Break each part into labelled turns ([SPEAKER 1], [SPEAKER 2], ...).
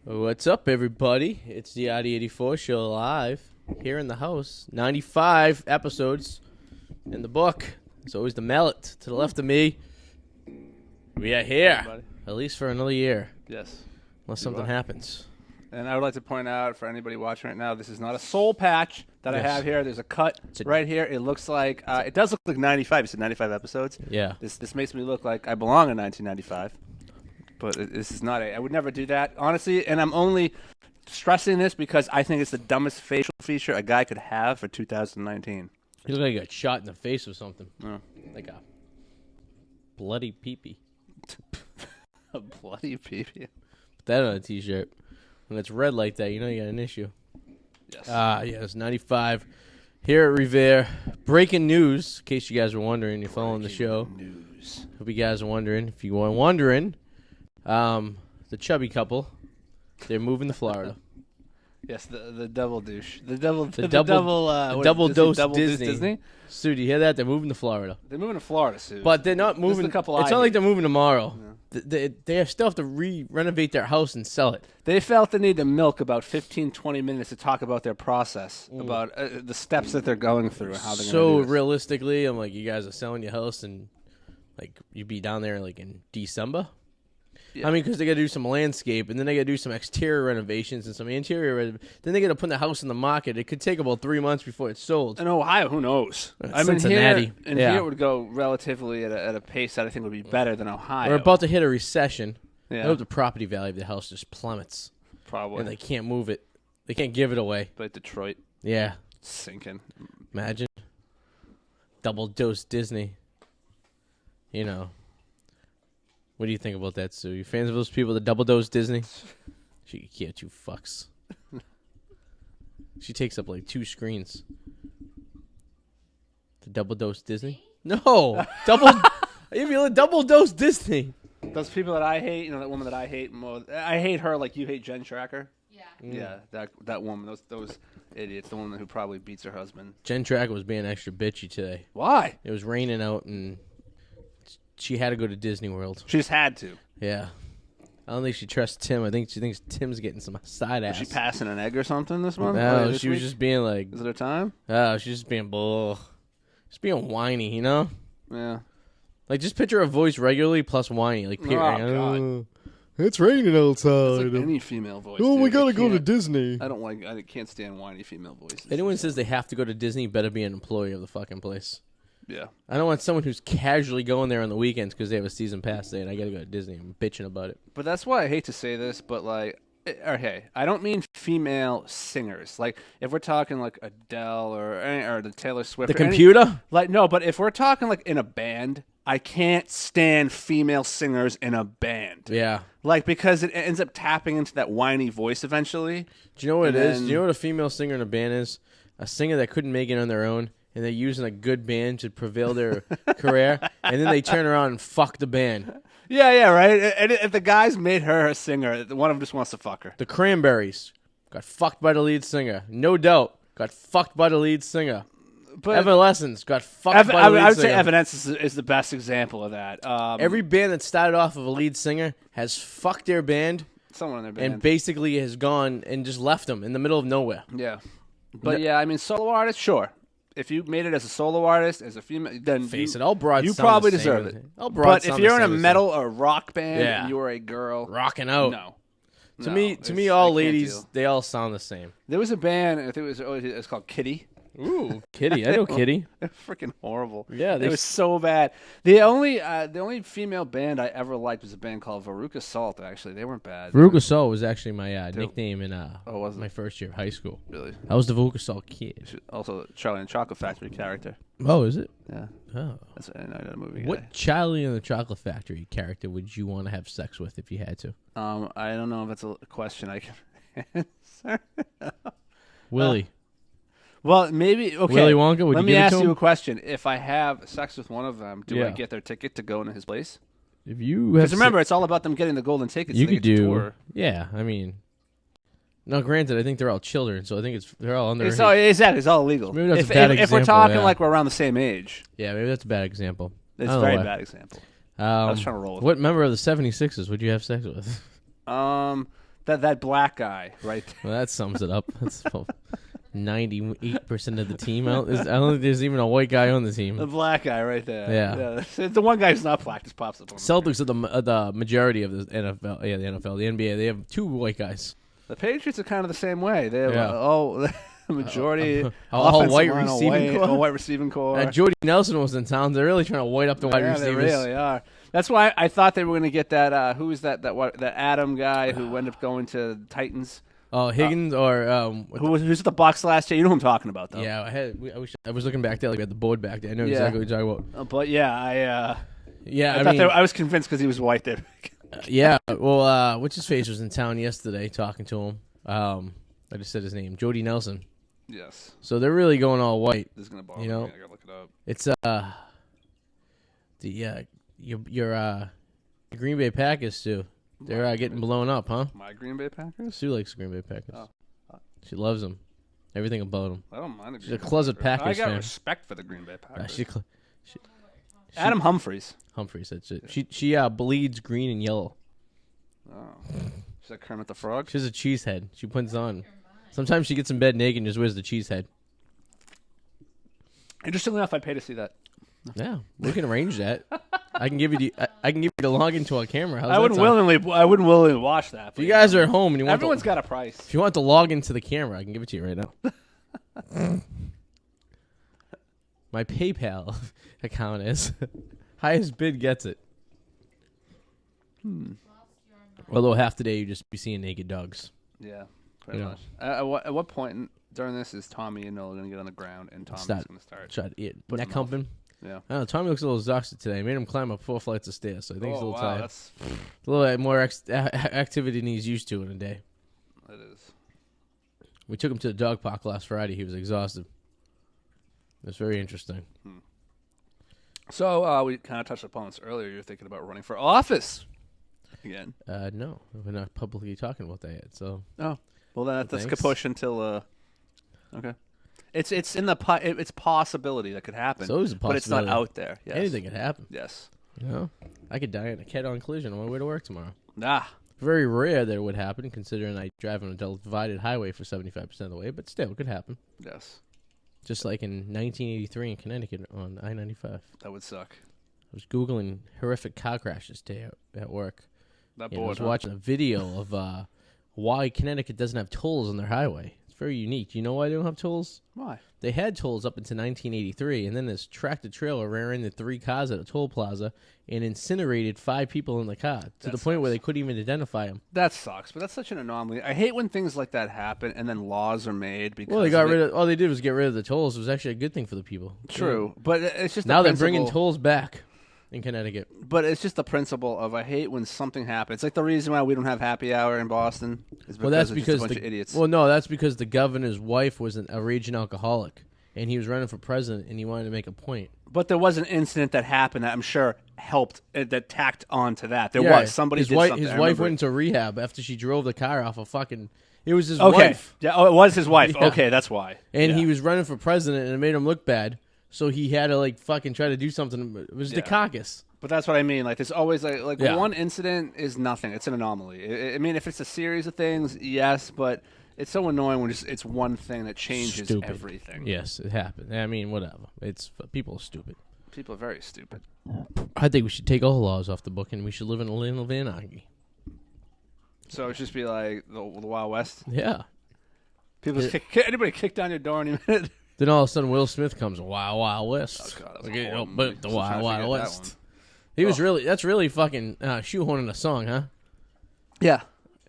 [SPEAKER 1] What's up, everybody? It's the Arty 84 show live here in the house. 95 episodes in the book. It's always the mallet to the left of me. We are here, at least for another year.
[SPEAKER 2] Yes.
[SPEAKER 1] Unless something happens.
[SPEAKER 2] And I would like to point out for anybody watching right now, this is not a soul patch that I have here. There's a cut right here. It looks like, it does look like 95. You said 95 episodes?
[SPEAKER 1] Yeah.
[SPEAKER 2] This makes me look like I belong in 1995. But this is not I would never do that, honestly. And I'm only stressing this because I think it's the dumbest facial feature a guy could have for 2019.
[SPEAKER 1] You look like you got shot in the face or something.
[SPEAKER 2] Oh.
[SPEAKER 1] Like a bloody peepee.
[SPEAKER 2] A bloody peepee.
[SPEAKER 1] Put that on a t-shirt. When it's red like that, you know you got an issue.
[SPEAKER 2] Yes.
[SPEAKER 1] Yes, 95. Here at Revere. Breaking news, in case you guys were wondering. You're following the show.
[SPEAKER 2] News.
[SPEAKER 1] Hope you guys are wondering. If you were wondering, the chubby couple, they're moving to Florida.
[SPEAKER 2] Yes, the double douche. The double
[SPEAKER 1] dose
[SPEAKER 2] Disney.
[SPEAKER 1] Disney. Sue, do you hear that? They're moving to Florida.
[SPEAKER 2] They're moving to Florida, Sue.
[SPEAKER 1] But they're not moving.
[SPEAKER 2] This is the couple
[SPEAKER 1] it's
[SPEAKER 2] I
[SPEAKER 1] not like
[SPEAKER 2] hate.
[SPEAKER 1] they're moving tomorrow. Yeah. They still have to renovate their house and sell it.
[SPEAKER 2] They felt the need to milk about 15, 20 minutes to talk about their process, about the steps that they're going through and how they're going to do this.
[SPEAKER 1] Realistically, I'm like, you guys are selling your house and like you'd be down there like in December. Yeah. I mean, because they got to do some landscape, and then they got to do some exterior renovations and some interior. Then they got to put the house in the market. It could take about 3 months before it's sold.
[SPEAKER 2] In Ohio, who knows?
[SPEAKER 1] Cincinnati.
[SPEAKER 2] Here it would go relatively at a pace that I think would be better than Ohio.
[SPEAKER 1] We're about to hit a recession.
[SPEAKER 2] Yeah.
[SPEAKER 1] I hope the property value of the house just plummets.
[SPEAKER 2] Probably.
[SPEAKER 1] And they can't move it. They can't give it away.
[SPEAKER 2] But Detroit.
[SPEAKER 1] Yeah.
[SPEAKER 2] Sinking.
[SPEAKER 1] Imagine. Double dose Disney. You know. What do you think about that, Sue? You fans of those people that double dose Disney? She can't, you fucks. She takes up like 2 screens. The double dose Disney? No! Double dose Disney.
[SPEAKER 2] Those people that I hate, that woman that I hate more. I hate her like you hate Jen Tracker.
[SPEAKER 3] Yeah.
[SPEAKER 2] Yeah, that woman, those idiots, the woman who probably beats her husband.
[SPEAKER 1] Jen Tracker was being extra bitchy today.
[SPEAKER 2] Why?
[SPEAKER 1] It was raining out and she had to go to Disney World.
[SPEAKER 2] She just had to.
[SPEAKER 1] Yeah. I don't think she trusts Tim. I think she thinks Tim's getting some side ass.
[SPEAKER 2] Was she passing an egg or something this month?
[SPEAKER 1] No, she was just being like...
[SPEAKER 2] Is it her time?
[SPEAKER 1] Oh, she's just being bull. Just being whiny, you know?
[SPEAKER 2] Yeah.
[SPEAKER 1] Like, just picture her voice regularly plus whiny. Like,
[SPEAKER 2] God.
[SPEAKER 1] It's raining outside.
[SPEAKER 2] It's like any female voice.
[SPEAKER 1] Oh,
[SPEAKER 2] dude.
[SPEAKER 1] we gotta go to Disney.
[SPEAKER 2] I can't stand whiny female voices.
[SPEAKER 1] Anyone says they have to go to Disney better be an employee of the fucking place.
[SPEAKER 2] Yeah.
[SPEAKER 1] I don't want someone who's casually going there on the weekends because they have a season pass saying, I gotta go to Disney. I'm bitching about it.
[SPEAKER 2] But that's why I hate to say this, but like, okay, I don't mean female singers. Like, if we're talking like Adele or the Taylor Swift.
[SPEAKER 1] The computer?
[SPEAKER 2] No, but if we're talking like in a band, I can't stand female singers in a band.
[SPEAKER 1] Yeah.
[SPEAKER 2] Like, because it ends up tapping into that whiny voice eventually.
[SPEAKER 1] Do you know what it is? Do you know what a female singer in a band is? A singer that couldn't make it on their own, and they're using a good band to prevail their career, and then they turn around and fuck the band.
[SPEAKER 2] Yeah, right? And if the guys made her a singer, one of them just wants to fuck her.
[SPEAKER 1] The Cranberries got fucked by the lead singer. No Doubt got fucked by the lead singer. But Evanescence got fucked by the lead singer.
[SPEAKER 2] I would say Evanescence is the best example of that.
[SPEAKER 1] Every band that started off of a lead singer has fucked their band.
[SPEAKER 2] Someone in their band.
[SPEAKER 1] And basically has gone and just left them in the middle of nowhere.
[SPEAKER 2] Yeah. But yeah, I mean, solo artist, sure. If you made it as a solo artist, as a female, then you probably deserve it. But if you're in a metal or rock band and you're a girl
[SPEAKER 1] rocking out,
[SPEAKER 2] no.
[SPEAKER 1] To me, all ladies, they all sound the same.
[SPEAKER 2] There was a band, I think it was called Kitty.
[SPEAKER 1] Ooh, Kitty! I know Kitty.
[SPEAKER 2] They're freaking horrible.
[SPEAKER 1] Yeah,
[SPEAKER 2] it was so bad. The only female band I ever liked was a band called Veruca Salt. Actually, they weren't bad.
[SPEAKER 1] Veruca Salt was actually my nickname in my first year of high school.
[SPEAKER 2] Really?
[SPEAKER 1] I was the Veruca Salt kid.
[SPEAKER 2] Also, Charlie and the Chocolate Factory character.
[SPEAKER 1] Oh, is it?
[SPEAKER 2] Yeah.
[SPEAKER 1] Oh,
[SPEAKER 2] that's a movie.
[SPEAKER 1] What Charlie and the Chocolate Factory character would you want to have sex with if you had to?
[SPEAKER 2] I don't know if that's a question I can answer.
[SPEAKER 1] Willie.
[SPEAKER 2] Well, maybe, okay.
[SPEAKER 1] Willy Wonka,
[SPEAKER 2] let me ask you a question. If I have sex with one of them, do I get their ticket to go into his place?
[SPEAKER 1] If you
[SPEAKER 2] Because remember, it's all about them getting the golden tickets.
[SPEAKER 1] You could do. Tour. Yeah, I mean, no, granted, I think they're all children, so I think they're all under.
[SPEAKER 2] Exactly, it's all illegal.
[SPEAKER 1] Maybe that's a bad example.
[SPEAKER 2] If we're talking like we're around the same age.
[SPEAKER 1] Yeah, maybe that's a bad example.
[SPEAKER 2] It's a very bad example. I was trying to roll with
[SPEAKER 1] what member of the 76ers would you have sex with?
[SPEAKER 2] That black guy, right?
[SPEAKER 1] Well, that sums it up. That's 98% of the team. I don't think there's even a white guy on the team.
[SPEAKER 2] The black guy right there.
[SPEAKER 1] Yeah.
[SPEAKER 2] The one guy who's not black just pops up on
[SPEAKER 1] Celtics are the majority of the NFL. Yeah, the NFL, the NBA. They have 2 white guys.
[SPEAKER 2] The Patriots are kind of the same way. They have majority
[SPEAKER 1] all white receiving core.
[SPEAKER 2] All white receiving core.
[SPEAKER 1] Jordy Nelson was in town. They're really trying to white up the wide receivers.
[SPEAKER 2] They really are. That's why I thought they were going to get that. Who is that Adam guy who ended up going to the Titans?
[SPEAKER 1] Oh, Higgins
[SPEAKER 2] who's at the Bucks last year? You know who I'm talking about, though.
[SPEAKER 1] Yeah, I was looking back there, like at the board back there. I know exactly what you're talking about.
[SPEAKER 2] But yeah, I was convinced because he was white there.
[SPEAKER 1] Yeah, well, what's his face was in town yesterday talking to him. I just said his name, Jordy Nelson.
[SPEAKER 2] Yes.
[SPEAKER 1] So they're really going all white.
[SPEAKER 2] This is gonna bother me. I gotta look it up.
[SPEAKER 1] It's your Green Bay Packers too. They're getting blown up, huh?
[SPEAKER 2] My Green Bay Packers?
[SPEAKER 1] Sue likes Green Bay Packers.
[SPEAKER 2] Oh.
[SPEAKER 1] She loves them. Everything about them.
[SPEAKER 2] I don't mind the
[SPEAKER 1] She's a closet Packers
[SPEAKER 2] I got
[SPEAKER 1] fan.
[SPEAKER 2] respect for the Green Bay Packers.
[SPEAKER 1] Adam
[SPEAKER 2] Humphries.
[SPEAKER 1] That's it. Yeah. She bleeds green and yellow.
[SPEAKER 2] Oh. She's like Kermit the Frog?
[SPEAKER 1] She has a cheese head. She puts on. Sometimes she gets in bed naked and just wears the cheese head.
[SPEAKER 2] Interestingly enough, I'd pay to see that.
[SPEAKER 1] Yeah, we can arrange that. I can give you the login to our camera.
[SPEAKER 2] I wouldn't willingly watch that.
[SPEAKER 1] If you guys are at home and you want
[SPEAKER 2] everyone's got a price.
[SPEAKER 1] If you want to log into the camera, I can give it to you right now. My PayPal account is highest bid gets it. Although half the day you just be seeing naked dogs.
[SPEAKER 2] Yeah, pretty much. At what point during this is Tommy and Noah going to get on the ground and Tommy's going to start
[SPEAKER 1] neck humping?
[SPEAKER 2] Yeah.
[SPEAKER 1] I don't know. Tommy looks a little exhausted today. I made him climb up 4 flights of stairs, so I think he's a little tired.
[SPEAKER 2] That's...
[SPEAKER 1] A little bit more activity than he's used to in a day.
[SPEAKER 2] It is.
[SPEAKER 1] We took him to the dog park last Friday. He was exhausted. It was very interesting.
[SPEAKER 2] So we kind of touched upon this earlier. You're thinking about running for office again.
[SPEAKER 1] No, we're not publicly talking about that yet. So.
[SPEAKER 2] Oh, well, that's kapush until. Okay. It's it's possibility that could happen.
[SPEAKER 1] It's always a possibility,
[SPEAKER 2] but it's not out there. Yes.
[SPEAKER 1] Anything could happen.
[SPEAKER 2] Yes.
[SPEAKER 1] You know, I could die in a head-on collision on my way to work tomorrow.
[SPEAKER 2] Very
[SPEAKER 1] rare that it would happen, considering I drive on a divided highway for 75% of the way. But still, it could happen.
[SPEAKER 2] Yes.
[SPEAKER 1] Just like in 1983 in Connecticut on I-95.
[SPEAKER 2] That would suck.
[SPEAKER 1] I was Googling horrific car crashes today at work.
[SPEAKER 2] I
[SPEAKER 1] was watching a video of why Connecticut doesn't have tolls on their highway. It's very unique. Do you know why they don't have tolls?
[SPEAKER 2] Why?
[SPEAKER 1] They had tolls up until 1983, and then this tractor trailer ran into 3 cars at a toll plaza and incinerated 5 people in the car to the point where they couldn't even identify them.
[SPEAKER 2] That sucks, but that's such an anomaly. I hate when things like that happen and then laws are made because
[SPEAKER 1] they got rid of. All they did was get rid of the tolls. It was actually a good thing for the people.
[SPEAKER 2] True, but it's just
[SPEAKER 1] now they're bringing tolls back in Connecticut.
[SPEAKER 2] But it's just the principle of I hate when something happens. It's like the reason why we don't have happy hour in Boston is because
[SPEAKER 1] that's
[SPEAKER 2] it's
[SPEAKER 1] because
[SPEAKER 2] just a bunch of idiots.
[SPEAKER 1] Well, no, that's because the governor's wife was a raging alcoholic, and he was running for president, and he wanted to make a point.
[SPEAKER 2] But there was an incident that happened that I'm sure helped, that tacked on to that. There was. Somebody did something.
[SPEAKER 1] His wife went into rehab after she drove the car off a fucking... It was his wife.
[SPEAKER 2] Yeah, it was his wife. Yeah. Okay, that's why.
[SPEAKER 1] And he was running for president, and it made him look bad, so he had to, fucking try to do something. It was the caucus.
[SPEAKER 2] But that's what I mean. There's always, one incident is nothing. It's an anomaly. I mean, if it's a series of things, yes, but... It's so annoying when it's one thing that changes everything.
[SPEAKER 1] Yes, it happened. I mean, whatever. People are stupid.
[SPEAKER 2] People are very stupid.
[SPEAKER 1] I think we should take all laws off the book and we should live in a land of anarchy.
[SPEAKER 2] So it should be like the Wild West?
[SPEAKER 1] Yeah.
[SPEAKER 2] Anybody kick down your door any minute?
[SPEAKER 1] Then all of a sudden Will Smith comes, Wild Wild West.
[SPEAKER 2] Oh, God,
[SPEAKER 1] the Wild Wild West. That's really fucking shoehorning a song, huh?
[SPEAKER 2] Yeah.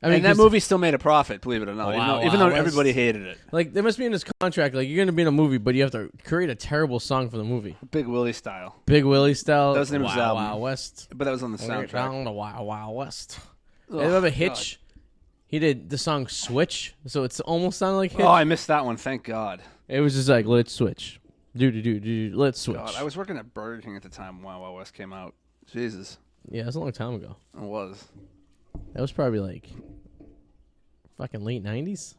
[SPEAKER 2] I mean, that movie still made a profit, believe it or not, even though everybody hated it.
[SPEAKER 1] There must be in this contract, you're going to be in a movie, but you have to create a terrible song for the movie.
[SPEAKER 2] Big Willie style.
[SPEAKER 1] Big Willie style.
[SPEAKER 2] That was the name of his album.
[SPEAKER 1] Wild West.
[SPEAKER 2] But that was on the soundtrack.
[SPEAKER 1] Down the Wild Wild West. I remember Hitch. God. He did the song Switch, so it's almost sounded like Hitch.
[SPEAKER 2] Oh, I missed that one. Thank God.
[SPEAKER 1] It was just like, let's switch. Let's switch.
[SPEAKER 2] God, I was working at Burger King at the time Wild Wild West came out. Jesus.
[SPEAKER 1] Yeah, it was a long time ago.
[SPEAKER 2] It was.
[SPEAKER 1] That was probably fucking late 90s?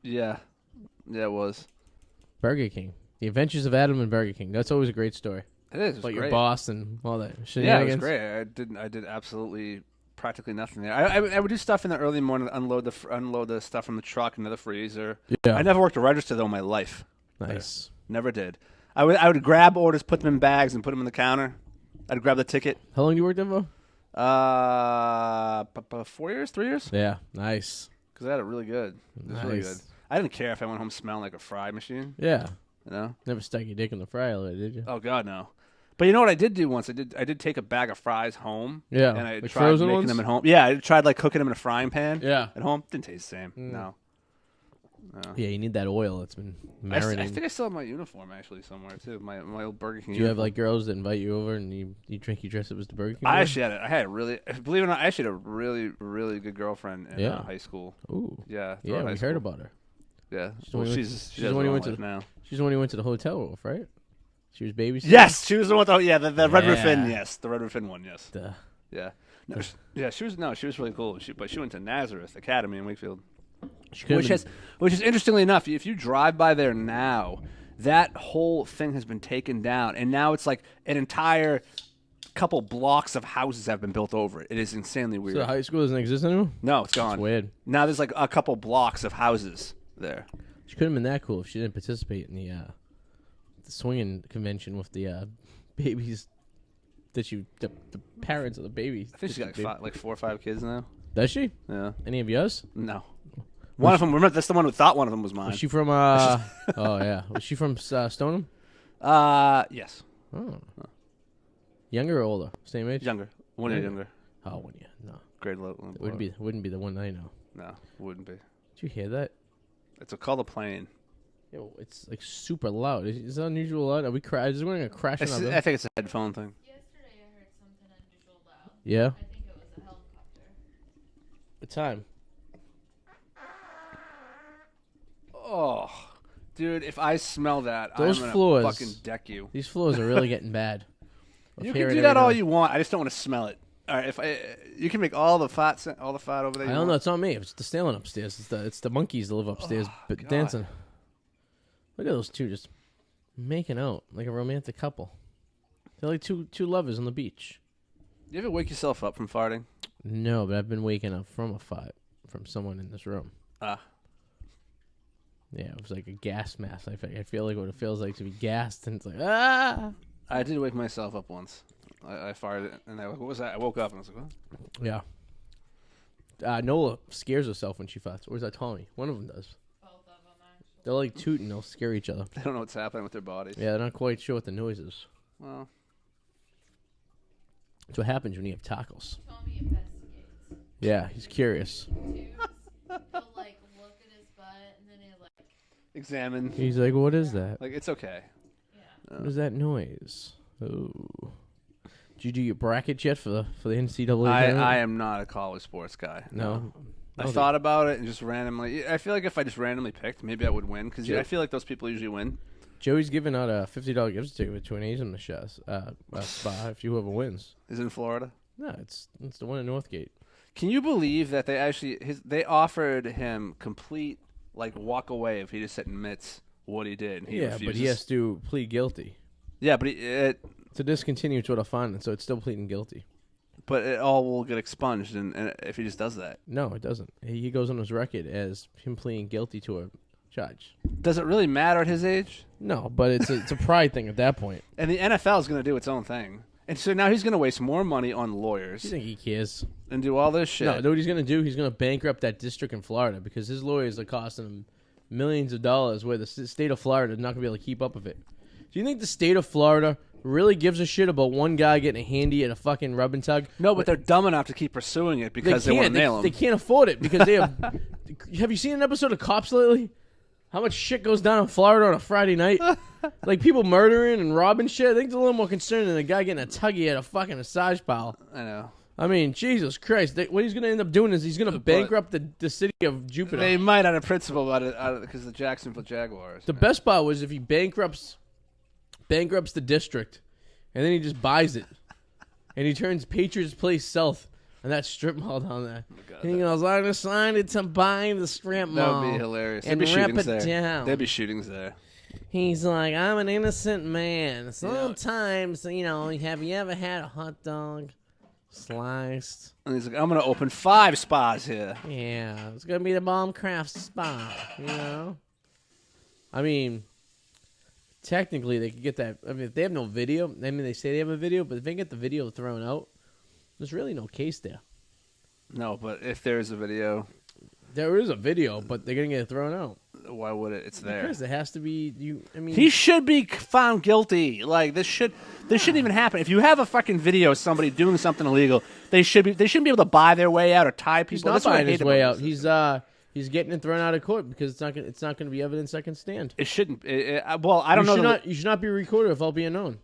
[SPEAKER 2] Yeah. Yeah, it was.
[SPEAKER 1] Burger King. The Adventures of Adam and Burger King. That's always a great story.
[SPEAKER 2] It is.
[SPEAKER 1] But your boss and all that.
[SPEAKER 2] Yeah, it was great. I did absolutely practically nothing there. I would do stuff in the early morning, unload the stuff from the truck into the freezer.
[SPEAKER 1] Yeah.
[SPEAKER 2] I never worked a register though in my life.
[SPEAKER 1] Nice.
[SPEAKER 2] Never did. I would grab orders, put them in bags, and put them in the counter. I'd grab the ticket.
[SPEAKER 1] How long do you work there for?
[SPEAKER 2] 4 years, 3 years.
[SPEAKER 1] Yeah. Nice.
[SPEAKER 2] Because I had it really good. It was really good. I didn't care if I went home smelling like a fry machine.
[SPEAKER 1] Yeah.
[SPEAKER 2] You know.
[SPEAKER 1] Never stuck your dick in the fryer, did you?
[SPEAKER 2] Oh God, no. But you know what I did do once? I did take a bag of fries home.
[SPEAKER 1] Yeah.
[SPEAKER 2] And I
[SPEAKER 1] like
[SPEAKER 2] tried
[SPEAKER 1] frozen
[SPEAKER 2] making
[SPEAKER 1] ones?
[SPEAKER 2] them at home. Yeah, I tried like cooking them in a frying pan.
[SPEAKER 1] Yeah.
[SPEAKER 2] At home, didn't taste the same. No.
[SPEAKER 1] Yeah, you need that oil. It's been
[SPEAKER 2] I
[SPEAKER 1] marinating.
[SPEAKER 2] think I still have my uniform actually somewhere too. My old Burger King.
[SPEAKER 1] Do you have like girls that invite you over and you drink, you dress up as the Burger King?
[SPEAKER 2] I actually had I had a really, believe it or not, I actually had a really, really good girlfriend in
[SPEAKER 1] Yeah.
[SPEAKER 2] high school.
[SPEAKER 1] Ooh.
[SPEAKER 2] Yeah.
[SPEAKER 1] Yeah, we heard about her.
[SPEAKER 2] Yeah.
[SPEAKER 1] She's the
[SPEAKER 2] Well,
[SPEAKER 1] one who
[SPEAKER 2] she's
[SPEAKER 1] she's the one who went to
[SPEAKER 2] now.
[SPEAKER 1] She's the one who went to the hotel with, right? She was babysitting.
[SPEAKER 2] Yes, she was the one. Yeah, the Red
[SPEAKER 1] Yeah.
[SPEAKER 2] Riffin. Yes, the Red Riffin one. Yes.
[SPEAKER 1] Duh.
[SPEAKER 2] Yeah. No, she was really cool. But she went to Nazareth Academy in Wakefield, which is interestingly enough, if you drive by there now, that whole thing has been taken down, and now it's like an entire couple blocks of houses have been built over it. It is insanely weird.
[SPEAKER 1] So the high school doesn't exist anymore?
[SPEAKER 2] No, it's gone.
[SPEAKER 1] It's weird.
[SPEAKER 2] Now there's like a couple blocks of houses there.
[SPEAKER 1] She couldn't have been that cool if she didn't participate in the swinging convention with the babies that the parents of the babies.
[SPEAKER 2] I think she's got like 4 or 5 kids now.
[SPEAKER 1] Does she?
[SPEAKER 2] Yeah.
[SPEAKER 1] Any of yours?
[SPEAKER 2] No. One of them. Remember, that's the one who thought one of them was mine.
[SPEAKER 1] Was she from? Oh yeah. Was she from Stoneham?
[SPEAKER 2] Yes.
[SPEAKER 1] Oh. Younger or older? Same age?
[SPEAKER 2] Younger. 1 year younger.
[SPEAKER 1] Oh, 1 year. No.
[SPEAKER 2] Grade low.
[SPEAKER 1] Wouldn't be the one I know.
[SPEAKER 2] No, wouldn't be.
[SPEAKER 1] Did you hear that?
[SPEAKER 2] It's called a plane.
[SPEAKER 1] Yo, it's like super loud. Is that unusual loud? Are we is it going to crash in our building?
[SPEAKER 2] I think it's a headphone thing.
[SPEAKER 3] Yesterday I heard something unusual loud.
[SPEAKER 1] Yeah?
[SPEAKER 3] I think it was a helicopter.
[SPEAKER 1] What time?
[SPEAKER 2] Oh, dude, if I smell that,
[SPEAKER 1] Those
[SPEAKER 2] I'm
[SPEAKER 1] floors-
[SPEAKER 2] gonna fucking deck you.
[SPEAKER 1] These floors are really getting bad.
[SPEAKER 2] You can do that all you want. I just don't want to smell it. All right, you can make all the fat over there.
[SPEAKER 1] I don't know. It's not me. It's the stealing upstairs. It's the monkeys that live upstairs, but
[SPEAKER 2] God.
[SPEAKER 1] dancing. Look at those two just making out like a romantic couple. They're like two lovers on the beach.
[SPEAKER 2] You ever wake yourself up from farting?
[SPEAKER 1] No, but I've been waking up from a fart from someone in this room.
[SPEAKER 2] Ah.
[SPEAKER 1] Yeah, it was like a gas mask. I feel like what it feels like to be gassed, and it's like ah.
[SPEAKER 2] I did wake myself up once. I farted, and what was that? I woke up and I was like, what?
[SPEAKER 1] Yeah. Nola scares herself when she farts. Or is that Tommy? One of them does.
[SPEAKER 3] Both of them, actually.
[SPEAKER 1] They'll like toot and they'll scare each other.
[SPEAKER 2] They don't know what's happening with their bodies.
[SPEAKER 1] Yeah, they're not quite sure what the noise is.
[SPEAKER 2] Well,
[SPEAKER 1] That's what happens when you have tacos.
[SPEAKER 3] Tommy investigates.
[SPEAKER 1] Yeah, he's curious.
[SPEAKER 3] He'll like look at his butt and then he'll like,
[SPEAKER 2] examine.
[SPEAKER 1] He's like, what is that?
[SPEAKER 2] Like, it's okay.
[SPEAKER 3] yeah.
[SPEAKER 1] What is that noise? Oh. Did you do your bracket yet for the NCAA
[SPEAKER 2] I
[SPEAKER 1] tournament?
[SPEAKER 2] am not a college sports guy.
[SPEAKER 1] No.
[SPEAKER 2] I thought about it and just randomly. I feel like if I just randomly picked, maybe I would win because
[SPEAKER 1] Yeah.
[SPEAKER 2] I feel like those people usually win.
[SPEAKER 1] Joey's giving out a $50 gift certificate to an Asian spa if whoever wins.
[SPEAKER 2] Is it in Florida?
[SPEAKER 1] No, it's the one in Northgate.
[SPEAKER 2] Can you believe that they offered him complete walk away if he just admits what he did? And he refuses.
[SPEAKER 1] But he has to plead guilty.
[SPEAKER 2] Yeah, but
[SPEAKER 1] To discontinue to a fine, so it's still pleading guilty.
[SPEAKER 2] But it all will get expunged, and if he just does that.
[SPEAKER 1] No, it doesn't. He goes on his record as him pleading guilty to a charge.
[SPEAKER 2] Does it really matter at his age?
[SPEAKER 1] No, but it's a pride thing at that point.
[SPEAKER 2] And the NFL is going to do its own thing. And so now he's going to waste more money on lawyers
[SPEAKER 1] You think he cares?
[SPEAKER 2] and do all this shit.
[SPEAKER 1] No, know what he's going to do? He's going to bankrupt that district in Florida because his lawyers are costing him millions of dollars where the state of Florida is not going to be able to keep up with it. Do you think the state of Florida really gives a shit about one guy getting a handy at a fucking rub and tug?
[SPEAKER 2] No, but they're dumb enough to keep pursuing it because they want to nail him.
[SPEAKER 1] They can't afford it because they have... Have you seen an episode of Cops lately? How much shit goes down in Florida on a Friday night? Like people murdering and robbing shit. I think it's a little more concerning than a guy getting a tuggy at a fucking massage parlor.
[SPEAKER 2] I know.
[SPEAKER 1] I mean, Jesus Christ. What he's going to end up doing is he's going to bankrupt the city of Jupiter.
[SPEAKER 2] They might out of principle about it because the Jacksonville Jaguars.
[SPEAKER 1] The best part was if he bankrupts the district, and then he just buys it, and he turns Patriots Place South, and that strip mall down there. And he goes, I decided to buy the strip mall.
[SPEAKER 2] That would be hilarious.
[SPEAKER 1] And
[SPEAKER 2] There'd be
[SPEAKER 1] rip
[SPEAKER 2] shootings
[SPEAKER 1] it
[SPEAKER 2] there.
[SPEAKER 1] down.
[SPEAKER 2] There'd be shootings there.
[SPEAKER 1] He's like, I'm an innocent man. Sometimes, have you ever had a hot dog? Sliced.
[SPEAKER 2] And he's like, I'm going to open 5 spas here.
[SPEAKER 1] Yeah, it's gonna be the Bomb Craft Spa. You know. I mean, technically, they could get that. I mean, if they have no video, I mean, they say they have a video, but if they get the video thrown out, there's really no case there.
[SPEAKER 2] No, but if there's a video,
[SPEAKER 1] there is a video, but they're gonna get it thrown out.
[SPEAKER 2] Why would it? It's there.
[SPEAKER 1] Because it has to be. I mean,
[SPEAKER 2] he should be found guilty. Like this shouldn't even happen. If you have a fucking video of somebody doing something illegal, they shouldn't be able to buy their way out or tie people.
[SPEAKER 1] He's not buying his way out. He's getting it thrown out of court because it's not gonna be evidence that can stand.
[SPEAKER 2] It shouldn't. Well, I don't know.
[SPEAKER 1] You should not be recorded without being known.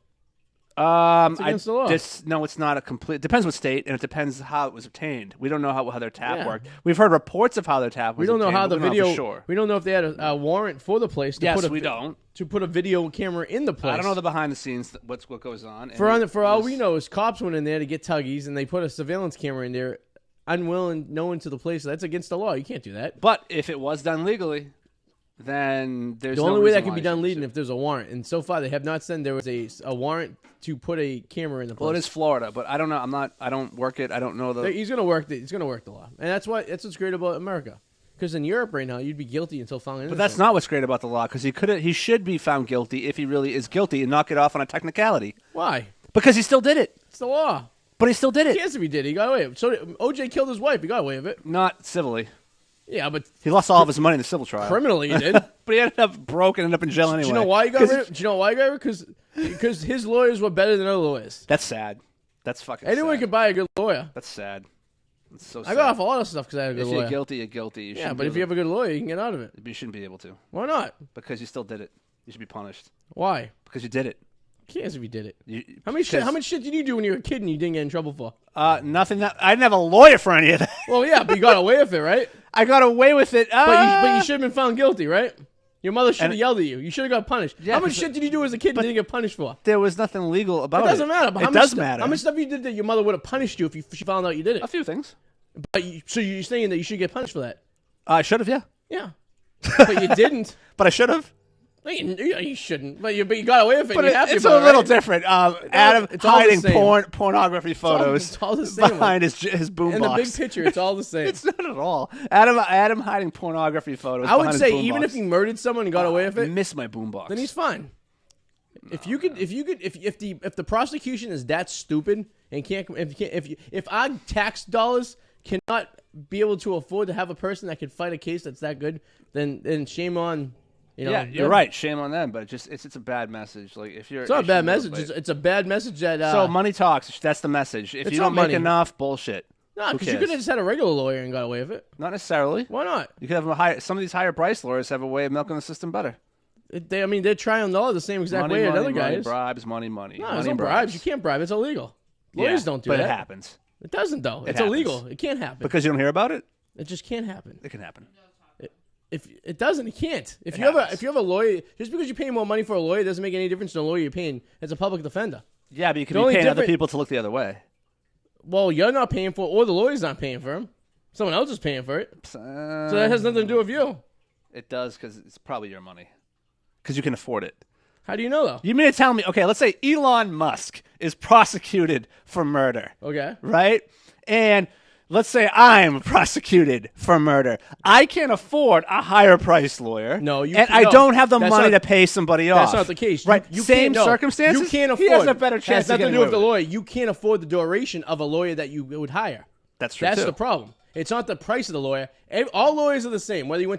[SPEAKER 2] It's
[SPEAKER 1] against the law.
[SPEAKER 2] No, it's not a complete. It depends what state, and it depends how it was obtained. We don't know how their tap worked. We've heard reports of how their tap was.
[SPEAKER 1] We don't know how the video.
[SPEAKER 2] For sure.
[SPEAKER 1] We don't know if they had a warrant for the place.
[SPEAKER 2] We don't.
[SPEAKER 1] To put a video camera in the place.
[SPEAKER 2] I don't know the behind the scenes. What goes on.
[SPEAKER 1] For all we know, is cops went in there to get tuggies, and they put a surveillance camera in there, unwilling, known to the place. That's against the law. You can't do that.
[SPEAKER 2] But if it was done legally, then there's
[SPEAKER 1] the only way that can be done legally if there's a warrant. And so far, they have not said there was a warrant to put a camera in the place.
[SPEAKER 2] Well, it is Florida, but I don't know. I don't work it. I don't know the.
[SPEAKER 1] He's gonna work the law, and that's what's great about America. Because in Europe right now, you'd be guilty until found innocent.
[SPEAKER 2] But that's not what's great about the law. Because he should be found guilty if he really is guilty and not get off on a technicality.
[SPEAKER 1] Why?
[SPEAKER 2] Because he still did it.
[SPEAKER 1] It's the law.
[SPEAKER 2] But he still did it.
[SPEAKER 1] Yes, if he did, he got away with it. So OJ killed his wife. He got away with it.
[SPEAKER 2] Not civilly.
[SPEAKER 1] Yeah, but
[SPEAKER 2] he lost all of his money in the civil trial.
[SPEAKER 1] Criminally, he did.
[SPEAKER 2] But he ended up broke and ended up in jail anyway.
[SPEAKER 1] Do you know why he got rid of it? Do you know why he got rid of it? Because his lawyers were better than other lawyers.
[SPEAKER 2] That's sad. That's fucking
[SPEAKER 1] Anyone
[SPEAKER 2] sad.
[SPEAKER 1] could buy a good lawyer.
[SPEAKER 2] That's sad. That's so sad.
[SPEAKER 1] I got off a lot of stuff because I had a good lawyer.
[SPEAKER 2] If you're guilty, you're guilty.
[SPEAKER 1] Yeah, but if you have a good lawyer, you can get out of it.
[SPEAKER 2] You shouldn't be able to.
[SPEAKER 1] Why not?
[SPEAKER 2] Because you still did it. You should be punished.
[SPEAKER 1] Why?
[SPEAKER 2] Because you did it.
[SPEAKER 1] Cares if you did it. How much shit did you do when you were a kid and you didn't get in trouble for?
[SPEAKER 2] Nothing. I didn't have a lawyer for any of that.
[SPEAKER 1] Well, yeah, but you got away with it, right?
[SPEAKER 2] I got away with it.
[SPEAKER 1] But you should have been found guilty, right? Your mother should have yelled at you. You should have got punished.
[SPEAKER 2] Yeah,
[SPEAKER 1] how much shit did you do as a kid and didn't get punished for?
[SPEAKER 2] There was nothing legal about it.
[SPEAKER 1] It doesn't matter. But
[SPEAKER 2] it does matter.
[SPEAKER 1] How much stuff you did that your mother would have punished you if she found out you did it?
[SPEAKER 2] A few things.
[SPEAKER 1] But so you're saying that you should get punished for that?
[SPEAKER 2] I should have, yeah.
[SPEAKER 1] Yeah. But you didn't.
[SPEAKER 2] But I should have.
[SPEAKER 1] You shouldn't. But you got away with it.
[SPEAKER 2] But
[SPEAKER 1] and you're happy
[SPEAKER 2] it's
[SPEAKER 1] about
[SPEAKER 2] a little
[SPEAKER 1] right?
[SPEAKER 2] different. Adam hiding pornography photos
[SPEAKER 1] it's all the same.
[SPEAKER 2] behind his boombox.
[SPEAKER 1] In the big picture, it's all the same.
[SPEAKER 2] It's not at all. Adam hiding pornography photos.
[SPEAKER 1] I would say
[SPEAKER 2] his
[SPEAKER 1] even if he murdered someone and got away with it,
[SPEAKER 2] I miss my boombox.
[SPEAKER 1] Then he's fine. If the prosecution is that stupid and if our tax dollars cannot be able to afford to have a person that could fight a case that's that good, then shame on.
[SPEAKER 2] Yeah, you're right. Shame on them, but it's a bad message. Like if you're,
[SPEAKER 1] it's not a bad message. It's a bad message that.
[SPEAKER 2] So money talks. That's the message. If you don't make enough, bullshit.
[SPEAKER 1] No, because you could have just had a regular lawyer and got away with it.
[SPEAKER 2] Not necessarily.
[SPEAKER 1] Why not?
[SPEAKER 2] You could have some of these higher price lawyers have a way of milking the system better.
[SPEAKER 1] They're trying all the same exact way as other guys.
[SPEAKER 2] Bribes, money.
[SPEAKER 1] No, there's no bribes. You can't bribe. It's illegal. Lawyers don't do that.
[SPEAKER 2] But it happens.
[SPEAKER 1] It doesn't though. It's illegal. It can't happen.
[SPEAKER 2] Because you don't hear about it.
[SPEAKER 1] It just can't happen.
[SPEAKER 2] It can happen.
[SPEAKER 1] If it doesn't, it can't. If you have a lawyer, just because you pay more money for a lawyer doesn't make any difference to the lawyer you're paying as a public defender.
[SPEAKER 2] Yeah, but you can be paying other people to look the other way.
[SPEAKER 1] Well, you're not paying for it, or the lawyer's not paying for him. Someone else is paying for it. So that has nothing to do with you.
[SPEAKER 2] It does, because it's probably your money. Because you can afford it.
[SPEAKER 1] How do you know, though?
[SPEAKER 2] You mean to tell me, okay, let's say Elon Musk is prosecuted for murder.
[SPEAKER 1] Okay.
[SPEAKER 2] Right? And let's say I'm prosecuted for murder. I can't afford a higher priced lawyer.
[SPEAKER 1] No,
[SPEAKER 2] I don't have the money to pay somebody off.
[SPEAKER 1] That's not the case.
[SPEAKER 2] Right? Same circumstances.
[SPEAKER 1] You can't afford.
[SPEAKER 2] He has a better chance.
[SPEAKER 1] Has nothing to do with the lawyer. You can't afford the duration of a lawyer that you would hire.
[SPEAKER 2] That's true.
[SPEAKER 1] That's the problem. It's not the price of the lawyer. All lawyers are the same. Whether you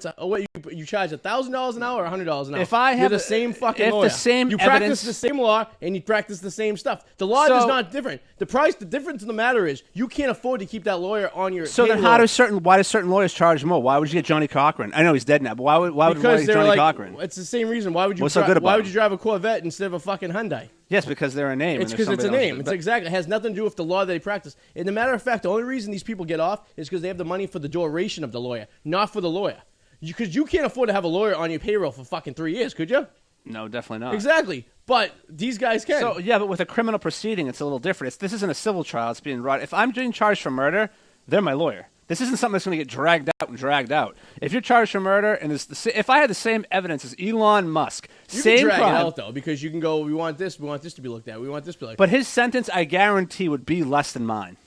[SPEAKER 1] charge $1,000 an hour or $100 an hour.
[SPEAKER 2] If I have
[SPEAKER 1] you're the same fucking lawyer. You practice the same law and you practice the same stuff. The law is not different. The difference in the matter is you can't afford to keep that lawyer on your.
[SPEAKER 2] So then, why do certain lawyers charge more? Why would you get Johnny Cochran? I know he's dead now, but why would Johnny Cochran?
[SPEAKER 1] It's the same reason. Why would you?
[SPEAKER 2] What's so good about
[SPEAKER 1] why would you drive a Corvette instead of a fucking Hyundai?
[SPEAKER 2] Yes, because they're a name.
[SPEAKER 1] It's because it's a name. It's exactly. It has nothing to do with the law that they practice. And a matter of fact, the only reason these people get off is because they have the money for the duration of the lawyer, not for the lawyer. Because you can't afford to have a lawyer on your payroll for fucking 3 years, could you?
[SPEAKER 2] No, definitely not.
[SPEAKER 1] Exactly. But these guys can.
[SPEAKER 2] So yeah, but with a criminal proceeding, it's a little different. This isn't a civil trial. It's being brought. If I'm being charged for murder, they're my lawyer. This isn't something that's going to get dragged out. If you're charged for murder, and if I had the same evidence as Elon Musk, same
[SPEAKER 1] can drag
[SPEAKER 2] crime,
[SPEAKER 1] it out though, because you can go, we want this to be looked at, we want this to be looked at.
[SPEAKER 2] But his sentence, I guarantee, would be less than mine.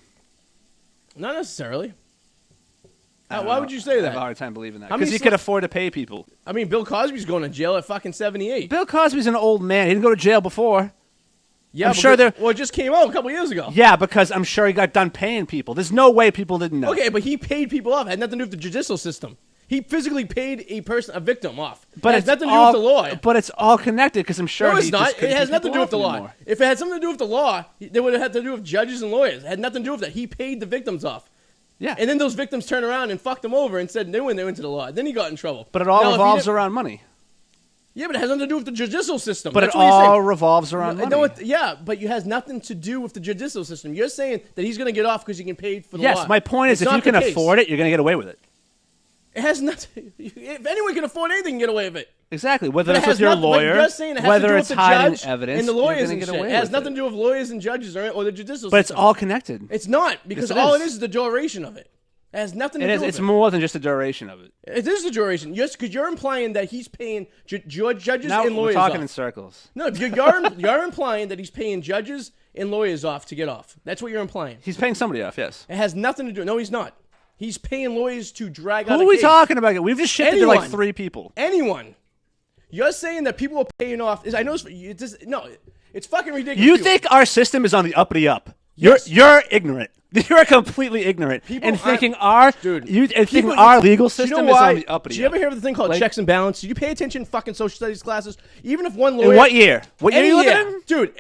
[SPEAKER 1] Not necessarily.
[SPEAKER 2] I don't
[SPEAKER 1] Why
[SPEAKER 2] know.
[SPEAKER 1] would you say
[SPEAKER 2] I
[SPEAKER 1] that?
[SPEAKER 2] have a hard time believing that
[SPEAKER 1] How many
[SPEAKER 2] because he could afford to pay people.
[SPEAKER 1] I mean, Bill Cosby's going to jail at fucking 78.
[SPEAKER 2] Bill Cosby's an old man. He didn't go to jail before.
[SPEAKER 1] Yeah,
[SPEAKER 2] I'm sure they're.
[SPEAKER 1] Well, it just came out a couple years ago.
[SPEAKER 2] Yeah, because I'm sure he got done paying people. There's no way people didn't know.
[SPEAKER 1] Okay, but he paid people off. It had nothing to do with the judicial system. He physically paid a victim off.
[SPEAKER 2] But
[SPEAKER 1] it
[SPEAKER 2] it's
[SPEAKER 1] has nothing to
[SPEAKER 2] all,
[SPEAKER 1] do with the law.
[SPEAKER 2] But it's all connected because I'm sure
[SPEAKER 1] No, it's
[SPEAKER 2] he
[SPEAKER 1] not.
[SPEAKER 2] just couldn't
[SPEAKER 1] It has
[SPEAKER 2] pay
[SPEAKER 1] nothing to do
[SPEAKER 2] people
[SPEAKER 1] with the
[SPEAKER 2] off
[SPEAKER 1] law.
[SPEAKER 2] anymore.
[SPEAKER 1] If it had something to do with the law, they would have had to do with judges and lawyers. It had nothing to do with that. He paid the victims off.
[SPEAKER 2] Yeah.
[SPEAKER 1] And then those victims turned around and fucked him over and said they went into the law. Then he got in trouble.
[SPEAKER 2] But it all
[SPEAKER 1] Now, if he
[SPEAKER 2] revolves
[SPEAKER 1] didn't-
[SPEAKER 2] around money.
[SPEAKER 1] Yeah, but it has nothing to do with the judicial system.
[SPEAKER 2] But
[SPEAKER 1] That's
[SPEAKER 2] it
[SPEAKER 1] what he's
[SPEAKER 2] all
[SPEAKER 1] saying.
[SPEAKER 2] revolves around money.
[SPEAKER 1] No, yeah, but it has nothing to do with the judicial system. You're saying that he's going to get off because he can pay for the law.
[SPEAKER 2] Yes, my point is
[SPEAKER 1] It's
[SPEAKER 2] if you
[SPEAKER 1] not
[SPEAKER 2] can
[SPEAKER 1] the case.
[SPEAKER 2] afford it, you're going to get away with it.
[SPEAKER 1] It has nothing. If anyone can afford anything, can get away with it.
[SPEAKER 2] Exactly. Whether
[SPEAKER 1] But it
[SPEAKER 2] it's
[SPEAKER 1] has
[SPEAKER 2] with your
[SPEAKER 1] nothing- but
[SPEAKER 2] lawyer,
[SPEAKER 1] you're saying it has to
[SPEAKER 2] whether
[SPEAKER 1] do
[SPEAKER 2] it's
[SPEAKER 1] with the
[SPEAKER 2] hiding
[SPEAKER 1] judge
[SPEAKER 2] evidence,
[SPEAKER 1] and the
[SPEAKER 2] you're
[SPEAKER 1] lawyers
[SPEAKER 2] gonna
[SPEAKER 1] and
[SPEAKER 2] get
[SPEAKER 1] shit.
[SPEAKER 2] away
[SPEAKER 1] It has
[SPEAKER 2] with
[SPEAKER 1] nothing to do with lawyers and judges or the judicial
[SPEAKER 2] But it's
[SPEAKER 1] system.
[SPEAKER 2] all connected.
[SPEAKER 1] It's not because
[SPEAKER 2] Yes, it
[SPEAKER 1] all
[SPEAKER 2] is.
[SPEAKER 1] it is the duration of it. It has nothing to
[SPEAKER 2] It
[SPEAKER 1] do
[SPEAKER 2] is.
[SPEAKER 1] with
[SPEAKER 2] It's
[SPEAKER 1] it.
[SPEAKER 2] more than just the duration of it.
[SPEAKER 1] It is the duration. Yes, because you're implying that he's paying judges
[SPEAKER 2] Now
[SPEAKER 1] and
[SPEAKER 2] we're
[SPEAKER 1] lawyers
[SPEAKER 2] talking
[SPEAKER 1] off.
[SPEAKER 2] in circles.
[SPEAKER 1] No, you're implying that he's paying judges and lawyers off to get off. That's what you're implying.
[SPEAKER 2] He's paying somebody off. Yes.
[SPEAKER 1] It has nothing to do. No, he's not. He's paying lawyers to drag out
[SPEAKER 2] Who
[SPEAKER 1] a
[SPEAKER 2] are we
[SPEAKER 1] case.
[SPEAKER 2] talking about? We've just shifted to like
[SPEAKER 1] Anyone.
[SPEAKER 2] 3 people.
[SPEAKER 1] Anyone. You're saying that people are paying off. I know it's fucking ridiculous.
[SPEAKER 2] You think our system is on the uppity up?
[SPEAKER 1] Yes.
[SPEAKER 2] You're ignorant. You're completely ignorant
[SPEAKER 1] People
[SPEAKER 2] and
[SPEAKER 1] aren't-
[SPEAKER 2] thinking our
[SPEAKER 1] Dude,
[SPEAKER 2] thinking
[SPEAKER 1] people-
[SPEAKER 2] our legal
[SPEAKER 1] Do you
[SPEAKER 2] system
[SPEAKER 1] know
[SPEAKER 2] is
[SPEAKER 1] why?
[SPEAKER 2] on the uppity
[SPEAKER 1] Did you ever
[SPEAKER 2] up.
[SPEAKER 1] hear of the thing called
[SPEAKER 2] Like-
[SPEAKER 1] checks and balances? Did you pay attention in fucking social studies classes? Even if one lawyer.
[SPEAKER 2] In what year? What year
[SPEAKER 1] Any
[SPEAKER 2] you living
[SPEAKER 1] year.
[SPEAKER 2] in?
[SPEAKER 1] Dude,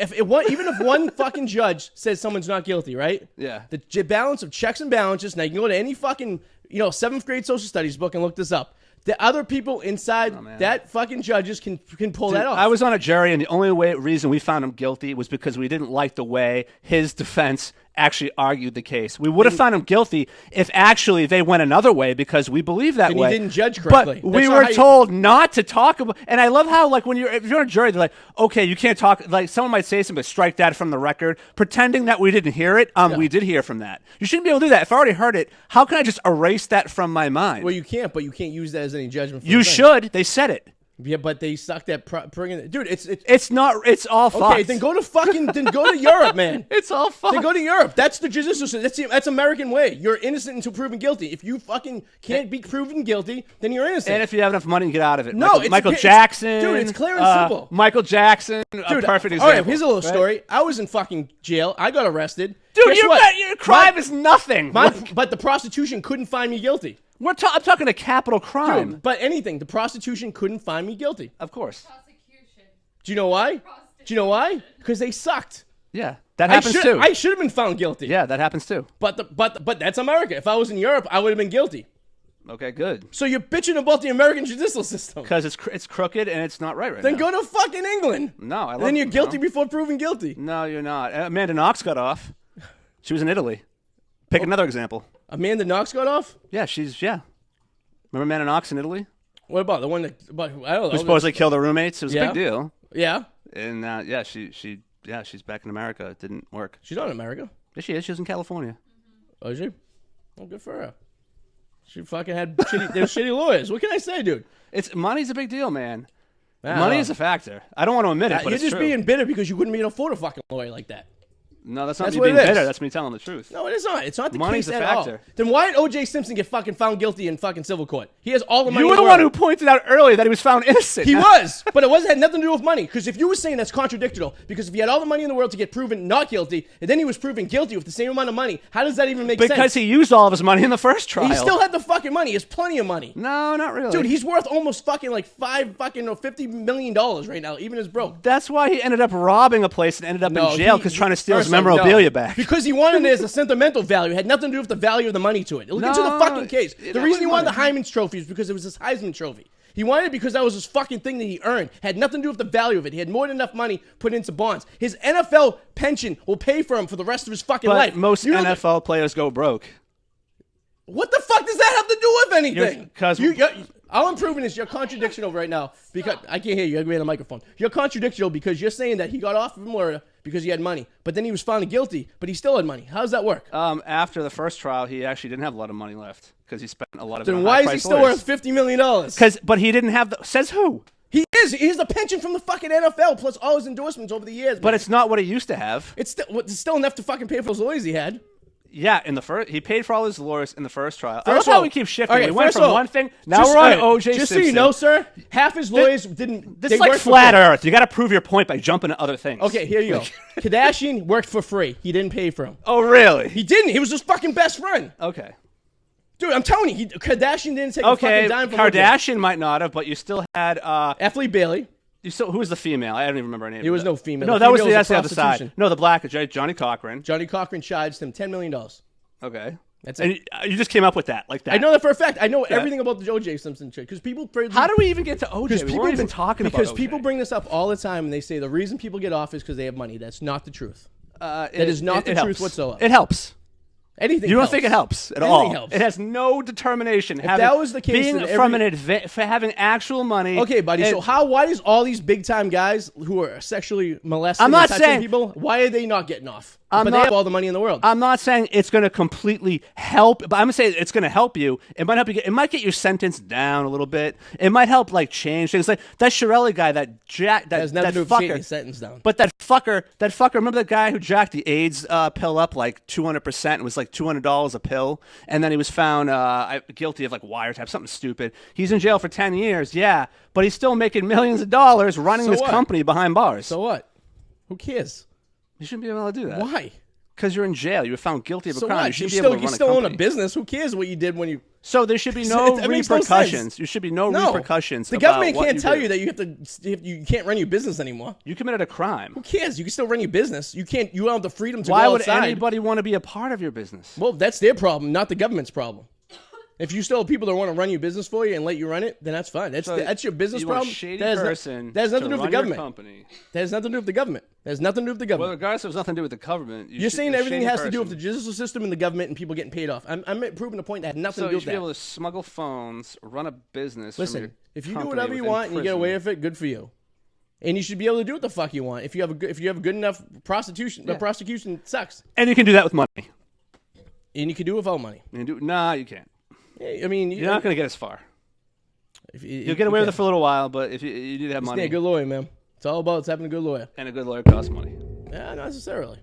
[SPEAKER 1] even if one fucking judge says someone's not guilty, right?
[SPEAKER 2] Yeah.
[SPEAKER 1] The balance of checks and balances. Now you can go to any fucking 7th grade social studies book and look this up. The other people inside that fucking judges can pull that off.
[SPEAKER 2] I was on a jury, and the only reason we found him guilty was because we didn't like the way his defense actually argued the case. We would have found him guilty if actually they went another way because we believe that
[SPEAKER 1] And
[SPEAKER 2] way.
[SPEAKER 1] you didn't judge correctly.
[SPEAKER 2] But
[SPEAKER 1] That's
[SPEAKER 2] we
[SPEAKER 1] not
[SPEAKER 2] were
[SPEAKER 1] how you-
[SPEAKER 2] told not to talk about. And I love how like if you're on a jury, they're like, okay, you can't talk. Like someone might say something, but strike that from the record, pretending that we didn't hear it. We did hear from that. You shouldn't be able to do that. If I already heard it, how can I just erase that from my mind?
[SPEAKER 1] Well, you can't, but you can't use that as any judgment. For
[SPEAKER 2] You
[SPEAKER 1] the thing.
[SPEAKER 2] should. They said it.
[SPEAKER 1] Yeah, but they sucked at bringing it. Dude, it's
[SPEAKER 2] It's not. It's all fucked.
[SPEAKER 1] okay. Then go to Europe, man.
[SPEAKER 2] It's all fucked.
[SPEAKER 1] Then go to Europe. That's the judicial system. That's American way. You're innocent until proven guilty. If you fucking can't be proven guilty, then you're innocent.
[SPEAKER 2] And if you have enough money, get out of it.
[SPEAKER 1] No,
[SPEAKER 2] Michael
[SPEAKER 1] it's-
[SPEAKER 2] Jackson.
[SPEAKER 1] dude, it's clear and simple.
[SPEAKER 2] Michael Jackson,
[SPEAKER 1] Dude,
[SPEAKER 2] a perfect
[SPEAKER 1] all
[SPEAKER 2] example.
[SPEAKER 1] right, here's a little
[SPEAKER 2] right?
[SPEAKER 1] story. I was in fucking jail. I got arrested.
[SPEAKER 2] Dude,
[SPEAKER 1] Guess
[SPEAKER 2] your
[SPEAKER 1] what?
[SPEAKER 2] crime is nothing.
[SPEAKER 1] But the prostitution couldn't find me guilty.
[SPEAKER 2] I'm talking a capital crime.
[SPEAKER 1] Dude, but anything. The prostitution couldn't find me guilty.
[SPEAKER 2] Of course.
[SPEAKER 3] Prosecution.
[SPEAKER 1] Do you know why? Do you know why? Because they sucked.
[SPEAKER 2] Yeah, that happens too.
[SPEAKER 1] I should have been found guilty.
[SPEAKER 2] Yeah, that happens too.
[SPEAKER 1] But that's America. If I was in Europe, I would have been guilty.
[SPEAKER 2] Okay, good.
[SPEAKER 1] So you're bitching about the American judicial system.
[SPEAKER 2] Because it's crooked and it's not right
[SPEAKER 1] Then
[SPEAKER 2] now.
[SPEAKER 1] go to fucking England.
[SPEAKER 2] No, I love
[SPEAKER 1] And then you're
[SPEAKER 2] it,
[SPEAKER 1] guilty
[SPEAKER 2] no.
[SPEAKER 1] before proven guilty.
[SPEAKER 2] No, you're not. Amanda Knox got off. She was in Italy. Pick another example.
[SPEAKER 1] Amanda Knox got off?
[SPEAKER 2] Yeah. Remember Amanda Knox in Italy?
[SPEAKER 1] What about the one that, I don't know.
[SPEAKER 2] Who supposedly killed her roommates? It was a
[SPEAKER 1] Yeah.
[SPEAKER 2] big deal.
[SPEAKER 1] Yeah.
[SPEAKER 2] And she's back in America. It didn't work.
[SPEAKER 1] She's not in America.
[SPEAKER 2] Yes, she is. She was in California.
[SPEAKER 1] Oh, is she? Oh, good for her. She fucking had shitty lawyers. What can I say, dude?
[SPEAKER 2] Money's a big deal, man.
[SPEAKER 1] I
[SPEAKER 2] Money
[SPEAKER 1] don't
[SPEAKER 2] is a factor. I don't want to admit it, but
[SPEAKER 1] You're
[SPEAKER 2] it's
[SPEAKER 1] just
[SPEAKER 2] true.
[SPEAKER 1] being bitter because you couldn't be able to afford a fucking lawyer like that.
[SPEAKER 2] No, that's not
[SPEAKER 1] That's
[SPEAKER 2] me
[SPEAKER 1] what
[SPEAKER 2] being
[SPEAKER 1] it is.
[SPEAKER 2] bitter. That's me telling the truth.
[SPEAKER 1] No, it is not. It's not the
[SPEAKER 2] Money's
[SPEAKER 1] case
[SPEAKER 2] a
[SPEAKER 1] at
[SPEAKER 2] factor.
[SPEAKER 1] all. Then why did O.J. Simpson get fucking found guilty in fucking civil court? He has all the money.
[SPEAKER 2] You were
[SPEAKER 1] in
[SPEAKER 2] the
[SPEAKER 1] the
[SPEAKER 2] one who
[SPEAKER 1] world.
[SPEAKER 2] pointed out earlier that he was found innocent.
[SPEAKER 1] He was, but it had nothing to do with money. Because if you were saying that's contradictory, because if he had all the money in the world to get proven not guilty, and then he was proven guilty with the same amount of money, how does that even make sense?
[SPEAKER 2] Because he used all of his money in the first trial.
[SPEAKER 1] He still had the fucking money. He has plenty of money.
[SPEAKER 2] No, not really.
[SPEAKER 1] Dude, he's worth almost fucking like $50 million right now, even as broke.
[SPEAKER 2] That's why he ended up robbing a place and ended up in jail because trying to steal his
[SPEAKER 1] first off,
[SPEAKER 2] memorabilia
[SPEAKER 1] no.
[SPEAKER 2] back.
[SPEAKER 1] Because he wanted it as a sentimental value. It had nothing to do with the value of the money to it. Look into the
[SPEAKER 2] No,
[SPEAKER 1] fucking case.
[SPEAKER 2] it
[SPEAKER 1] The reason he
[SPEAKER 2] wasn't
[SPEAKER 1] wanted the
[SPEAKER 2] money.
[SPEAKER 1] Heisman Trophy is because it was his Heisman Trophy. He wanted it because that was his fucking thing that he earned. Had nothing to do with the value of it. He had more than enough money put into bonds. His NFL pension will pay for him for the rest of his fucking
[SPEAKER 2] But
[SPEAKER 1] life.
[SPEAKER 2] most
[SPEAKER 1] You know
[SPEAKER 2] NFL players go broke.
[SPEAKER 1] what the fuck does that have to do with anything?
[SPEAKER 2] 'cause-
[SPEAKER 1] all I'm proving is you're contradictional right now. Because I can't hear you. I agree on the microphone. You're contradictional because you're saying that he got off of murder because he had money, but then he was found guilty, but he still had money. How does that work?
[SPEAKER 2] After the first trial, he actually didn't have a lot of money left because he spent a lot of it
[SPEAKER 1] Then
[SPEAKER 2] on
[SPEAKER 1] why is he
[SPEAKER 2] high-priced
[SPEAKER 1] still
[SPEAKER 2] lawyers.
[SPEAKER 1] worth $50 million?
[SPEAKER 2] But he didn't have the. Says who?
[SPEAKER 1] He is. He has a pension from the fucking NFL plus all his endorsements over the years.
[SPEAKER 2] But
[SPEAKER 1] man.
[SPEAKER 2] it's not what he used to have.
[SPEAKER 1] it's still enough to fucking pay for those lawyers he had.
[SPEAKER 2] Yeah, in the first, he paid for all his lawyers in the first trial. I
[SPEAKER 1] First
[SPEAKER 2] love
[SPEAKER 1] of
[SPEAKER 2] how
[SPEAKER 1] all-
[SPEAKER 2] we keep shifting.
[SPEAKER 1] okay,
[SPEAKER 2] We went
[SPEAKER 1] first
[SPEAKER 2] from
[SPEAKER 1] of all,
[SPEAKER 2] one thing. Now we're on O.J.
[SPEAKER 4] Just
[SPEAKER 2] Simpson.
[SPEAKER 4] so you know, sir, half his lawyers didn't.
[SPEAKER 2] This
[SPEAKER 4] they
[SPEAKER 2] is like
[SPEAKER 4] worked for
[SPEAKER 2] flat
[SPEAKER 4] free.
[SPEAKER 2] Earth. You got to prove your point by jumping to other things.
[SPEAKER 4] Okay, here you go. Kardashian worked for free. He didn't pay for him.
[SPEAKER 2] Oh, really?
[SPEAKER 4] He didn't. He was his fucking best friend.
[SPEAKER 2] Okay.
[SPEAKER 4] Dude, I'm telling you, Kardashian didn't take a
[SPEAKER 2] Okay,
[SPEAKER 4] fucking dime from Kardashian.
[SPEAKER 2] Kardashian might not have, but you still had
[SPEAKER 4] Athlete Bailey.
[SPEAKER 2] who was the female? I don't even remember her name.
[SPEAKER 4] There was no female.
[SPEAKER 2] No,
[SPEAKER 4] The
[SPEAKER 2] that was
[SPEAKER 4] female
[SPEAKER 2] the
[SPEAKER 4] was a
[SPEAKER 2] other side.
[SPEAKER 4] prostitution.
[SPEAKER 2] No, the black Johnny Cochran.
[SPEAKER 4] Johnny Cochran charged him $10 million.
[SPEAKER 2] Okay.
[SPEAKER 4] That's
[SPEAKER 2] And
[SPEAKER 4] it.
[SPEAKER 2] you just came up with that like that.
[SPEAKER 4] I know that for a fact. I know everything about the O.J. Simpson shit. Because people.
[SPEAKER 2] How do we even get to OJ? We weren't even talking about
[SPEAKER 4] Because
[SPEAKER 2] OJ.
[SPEAKER 4] people bring this up all the time and they say the reason people get off is because they have money. That's not the truth.
[SPEAKER 2] That
[SPEAKER 4] is not the truth
[SPEAKER 2] helps.
[SPEAKER 4] whatsoever.
[SPEAKER 2] It helps.
[SPEAKER 4] Anything.
[SPEAKER 2] You don't
[SPEAKER 4] helps.
[SPEAKER 2] think it helps at
[SPEAKER 4] Anything
[SPEAKER 2] all?
[SPEAKER 4] helps.
[SPEAKER 2] It has no determination. If
[SPEAKER 4] that was the case,
[SPEAKER 2] being
[SPEAKER 4] then
[SPEAKER 2] from for having actual money.
[SPEAKER 4] Okay, buddy.
[SPEAKER 2] and-
[SPEAKER 4] So why does all these big time guys who are sexually molesting
[SPEAKER 2] I'm not
[SPEAKER 4] and touching
[SPEAKER 2] saying-
[SPEAKER 4] people, why are they not getting off?
[SPEAKER 2] I'm
[SPEAKER 4] but
[SPEAKER 2] not-
[SPEAKER 4] they have all the money in the world.
[SPEAKER 2] I'm not saying it's going to completely help, but I'm going to say it's going to help you. It might help you. It might get your sentence down a little bit. It might help like change things. Like that Shirelli guy, that
[SPEAKER 4] has nothing to do with getting your
[SPEAKER 2] fucker.
[SPEAKER 4] sentence down.
[SPEAKER 2] But that fucker. Remember that guy who jacked the AIDS pill up like 200% and was like $200 a pill, and then he was found guilty of like wiretap, something stupid. He's in jail for 10 years. Yeah, but he's still making millions of dollars running
[SPEAKER 4] So
[SPEAKER 2] this
[SPEAKER 4] what?
[SPEAKER 2] company behind bars.
[SPEAKER 4] So what? Who cares?
[SPEAKER 2] You shouldn't be able to do that.
[SPEAKER 4] Why?
[SPEAKER 2] Because you're in jail. You were found guilty of a
[SPEAKER 4] So
[SPEAKER 2] crime. You
[SPEAKER 4] what? You
[SPEAKER 2] should be able to
[SPEAKER 4] you
[SPEAKER 2] run
[SPEAKER 4] still
[SPEAKER 2] a
[SPEAKER 4] own a
[SPEAKER 2] company.
[SPEAKER 4] business. Who cares what you did when you?
[SPEAKER 2] So there should be no
[SPEAKER 4] That makes no
[SPEAKER 2] repercussions.
[SPEAKER 4] sense.
[SPEAKER 2] There should be no
[SPEAKER 4] No
[SPEAKER 2] repercussions.
[SPEAKER 4] The
[SPEAKER 2] about
[SPEAKER 4] government
[SPEAKER 2] what
[SPEAKER 4] can't
[SPEAKER 2] you
[SPEAKER 4] tell
[SPEAKER 2] do.
[SPEAKER 4] you that you can't run your business anymore.
[SPEAKER 2] You committed a crime.
[SPEAKER 4] Who cares? You can still run your business. You can't. You have the freedom to
[SPEAKER 2] Why
[SPEAKER 4] go
[SPEAKER 2] would
[SPEAKER 4] outside.
[SPEAKER 2] anybody want to be a part of your business?
[SPEAKER 4] Well, that's their problem, not the government's problem. If you still have people that want to run your business for you and let you run it, then that's fine. That's your business
[SPEAKER 2] you want
[SPEAKER 4] problem.
[SPEAKER 2] a shady
[SPEAKER 4] that has
[SPEAKER 2] person
[SPEAKER 4] that has nothing to do with the
[SPEAKER 2] run your
[SPEAKER 4] government.
[SPEAKER 2] company.
[SPEAKER 4] That has nothing to do with the government. That has nothing to do with the
[SPEAKER 2] Well,
[SPEAKER 4] government.
[SPEAKER 2] regardless, it has nothing to do with the government.
[SPEAKER 4] You're saying
[SPEAKER 2] a
[SPEAKER 4] everything
[SPEAKER 2] shady
[SPEAKER 4] has to do with the
[SPEAKER 2] person.
[SPEAKER 4] judicial system and the government and people getting paid off. I'm proving a point that had nothing
[SPEAKER 2] So
[SPEAKER 4] to do
[SPEAKER 2] you
[SPEAKER 4] with
[SPEAKER 2] should be
[SPEAKER 4] that.
[SPEAKER 2] able to smuggle phones, run a business. from
[SPEAKER 4] Listen,
[SPEAKER 2] your
[SPEAKER 4] if you do
[SPEAKER 2] company
[SPEAKER 4] whatever you
[SPEAKER 2] within
[SPEAKER 4] want and you get
[SPEAKER 2] prison.
[SPEAKER 4] away with it, good for you. And you should be able to do what the fuck you want. If you have a good enough prostitution, the prosecution sucks.
[SPEAKER 2] And you can do that with money.
[SPEAKER 4] And you can do it without money.
[SPEAKER 2] Nah, you can't.
[SPEAKER 4] I mean,
[SPEAKER 2] You're not going to get as far. You'll get away with it for a little while, but if you need to have money,
[SPEAKER 4] a good lawyer, man. It's all about having a good lawyer.
[SPEAKER 2] and a good lawyer costs money.
[SPEAKER 4] Yeah, not necessarily.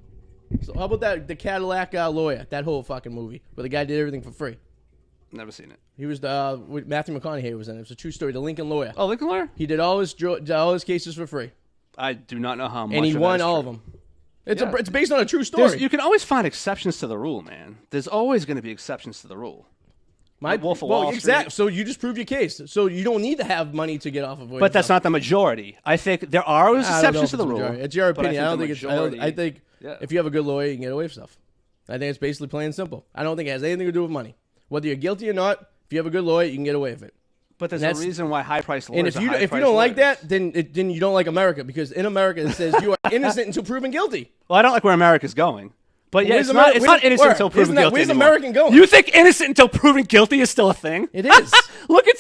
[SPEAKER 4] So how about the Cadillac lawyer? That whole fucking movie where the guy did everything for free.
[SPEAKER 2] Never seen it.
[SPEAKER 4] He was with Matthew McConaughey was in it. It was a true story. The Lincoln lawyer.
[SPEAKER 2] Oh, Lincoln Lawyer?
[SPEAKER 4] He did all his cases for free,
[SPEAKER 2] I do not know how much.
[SPEAKER 4] and he
[SPEAKER 2] of that
[SPEAKER 4] won
[SPEAKER 2] is
[SPEAKER 4] all
[SPEAKER 2] true.
[SPEAKER 4] of them. It's
[SPEAKER 2] Yeah.
[SPEAKER 4] it's based on a true story.
[SPEAKER 2] You can always find exceptions to the rule, man. There's always going to be exceptions to the rule.
[SPEAKER 4] Wolf
[SPEAKER 2] of Wall Street.
[SPEAKER 4] exactly. So you just proved your case. So you don't need to have money to get off of.
[SPEAKER 2] But that's not the majority. I think there are always exceptions to the rule.
[SPEAKER 4] It's your
[SPEAKER 2] but
[SPEAKER 4] opinion. I don't
[SPEAKER 2] the
[SPEAKER 4] think it's.
[SPEAKER 2] majority-
[SPEAKER 4] I think
[SPEAKER 2] Yeah.
[SPEAKER 4] if you have a good lawyer, you can get away with stuff. I think it's basically plain and simple. I don't think it has anything to do with money. Whether you're guilty or not, if you have a good lawyer, you can get away with it.
[SPEAKER 2] But there's
[SPEAKER 4] and
[SPEAKER 2] a reason why high-priced lawyers
[SPEAKER 4] And if
[SPEAKER 2] are
[SPEAKER 4] you
[SPEAKER 2] high-priced
[SPEAKER 4] don't like
[SPEAKER 2] lawyers.
[SPEAKER 4] that, then you don't like America, because in America it says you are innocent until proven guilty.
[SPEAKER 2] Well, I don't like where America's going. But yeah,
[SPEAKER 4] Where's
[SPEAKER 2] it's not
[SPEAKER 4] Where's-
[SPEAKER 2] innocent
[SPEAKER 4] where?
[SPEAKER 2] until proven
[SPEAKER 4] Isn't that-
[SPEAKER 2] guilty
[SPEAKER 4] where's
[SPEAKER 2] anymore.
[SPEAKER 4] American going?
[SPEAKER 2] You think innocent until proven guilty is still a thing?
[SPEAKER 4] It is.
[SPEAKER 2] Look at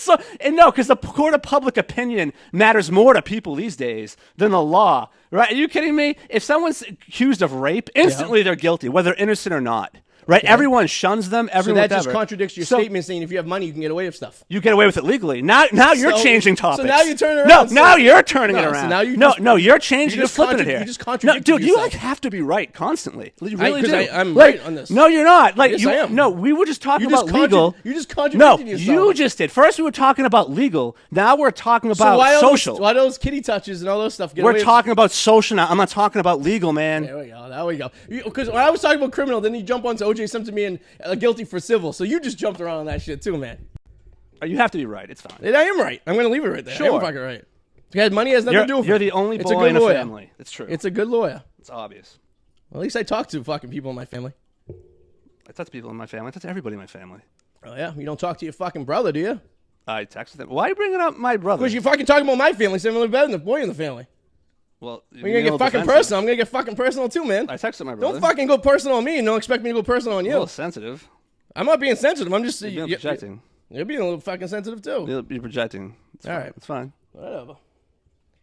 [SPEAKER 2] no, because the court of public opinion matters more to people these days than the law, right? Are you kidding me? If someone's accused of rape, instantly they're guilty, whether innocent or not, right? Everyone shuns them.
[SPEAKER 4] So
[SPEAKER 2] Everyone
[SPEAKER 4] that just
[SPEAKER 2] whatever.
[SPEAKER 4] contradicts your
[SPEAKER 2] So
[SPEAKER 4] statement saying if you have money, you can get away with stuff.
[SPEAKER 2] You get away with it legally. Now you're
[SPEAKER 4] So-
[SPEAKER 2] changing
[SPEAKER 4] so
[SPEAKER 2] topics.
[SPEAKER 4] now you turn it
[SPEAKER 2] No,
[SPEAKER 4] around, so-
[SPEAKER 2] now you're turning it
[SPEAKER 4] No, so
[SPEAKER 2] around.
[SPEAKER 4] now you
[SPEAKER 2] no,
[SPEAKER 4] just-
[SPEAKER 2] no, you're changing.
[SPEAKER 4] you
[SPEAKER 2] You're
[SPEAKER 4] just
[SPEAKER 2] flipping it
[SPEAKER 4] contra-
[SPEAKER 2] here.
[SPEAKER 4] you just
[SPEAKER 2] No,
[SPEAKER 4] contradicted
[SPEAKER 2] dude, you
[SPEAKER 4] yourself.
[SPEAKER 2] like have to be right constantly. You really
[SPEAKER 4] 'cause
[SPEAKER 2] do.
[SPEAKER 4] I'm
[SPEAKER 2] Like,
[SPEAKER 4] right on this.
[SPEAKER 2] No, you're not. Like
[SPEAKER 4] Yes,
[SPEAKER 2] you.
[SPEAKER 4] I am.
[SPEAKER 2] No, we were just talking
[SPEAKER 4] You just
[SPEAKER 2] about legal.
[SPEAKER 4] You just
[SPEAKER 2] No,
[SPEAKER 4] contradicted yourself.
[SPEAKER 2] you just did. First, we were talking about legal. Now we're talking about
[SPEAKER 4] so why
[SPEAKER 2] social.
[SPEAKER 4] Why those kitty touches and all those stuff? Get
[SPEAKER 2] We're
[SPEAKER 4] away with-
[SPEAKER 2] talking about social now. I'm not talking about legal, man.
[SPEAKER 4] There we go. There we go. Because when I was talking about criminal, then you jump onto O.J. Simpson being guilty for civil. So you just jumped around on that shit too, man.
[SPEAKER 2] You have to be right. It's fine.
[SPEAKER 4] And I am right. I'm going to leave it right there. I
[SPEAKER 2] Sure.
[SPEAKER 4] am fucking right. Because money has nothing to do with it.
[SPEAKER 2] You're the only
[SPEAKER 4] It's a
[SPEAKER 2] boy
[SPEAKER 4] good
[SPEAKER 2] in a
[SPEAKER 4] lawyer.
[SPEAKER 2] family. It's true.
[SPEAKER 4] It's a good lawyer.
[SPEAKER 2] It's obvious.
[SPEAKER 4] Well, at least I talk to fucking people in my family.
[SPEAKER 2] I talk to people in my family. I talk to everybody in my family.
[SPEAKER 4] Oh, yeah? You don't talk to your fucking brother, do you?
[SPEAKER 2] I texted them. Why are you bringing up my brother?
[SPEAKER 4] Because you're fucking talking about my family, so I'm really better than the boy in the family.
[SPEAKER 2] Well,
[SPEAKER 4] We're going to get fucking personal. I'm going to get fucking personal too, man.
[SPEAKER 2] I texted my brother.
[SPEAKER 4] Don't fucking go personal on me and don't expect me to go personal on
[SPEAKER 2] A
[SPEAKER 4] you.
[SPEAKER 2] little sensitive.
[SPEAKER 4] I'm not being sensitive. I'm just...
[SPEAKER 2] You're projecting.
[SPEAKER 4] You're being a little fucking sensitive too.
[SPEAKER 2] You're projecting. It's
[SPEAKER 4] All
[SPEAKER 2] fine.
[SPEAKER 4] right.
[SPEAKER 2] It's fine.
[SPEAKER 4] Whatever.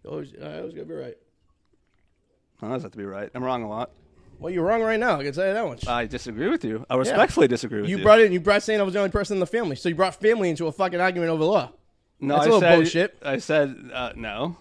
[SPEAKER 4] I was going to be right.
[SPEAKER 2] I always have to be right. I'm wrong a lot.
[SPEAKER 4] Well, you're wrong right now. I can tell you that much.
[SPEAKER 2] I disagree with you. I respectfully disagree with you.
[SPEAKER 4] You brought saying I was the only person in the family. So you brought family into a fucking argument over law.
[SPEAKER 2] No,
[SPEAKER 4] That's
[SPEAKER 2] I
[SPEAKER 4] a little
[SPEAKER 2] said,
[SPEAKER 4] bullshit.
[SPEAKER 2] I said no.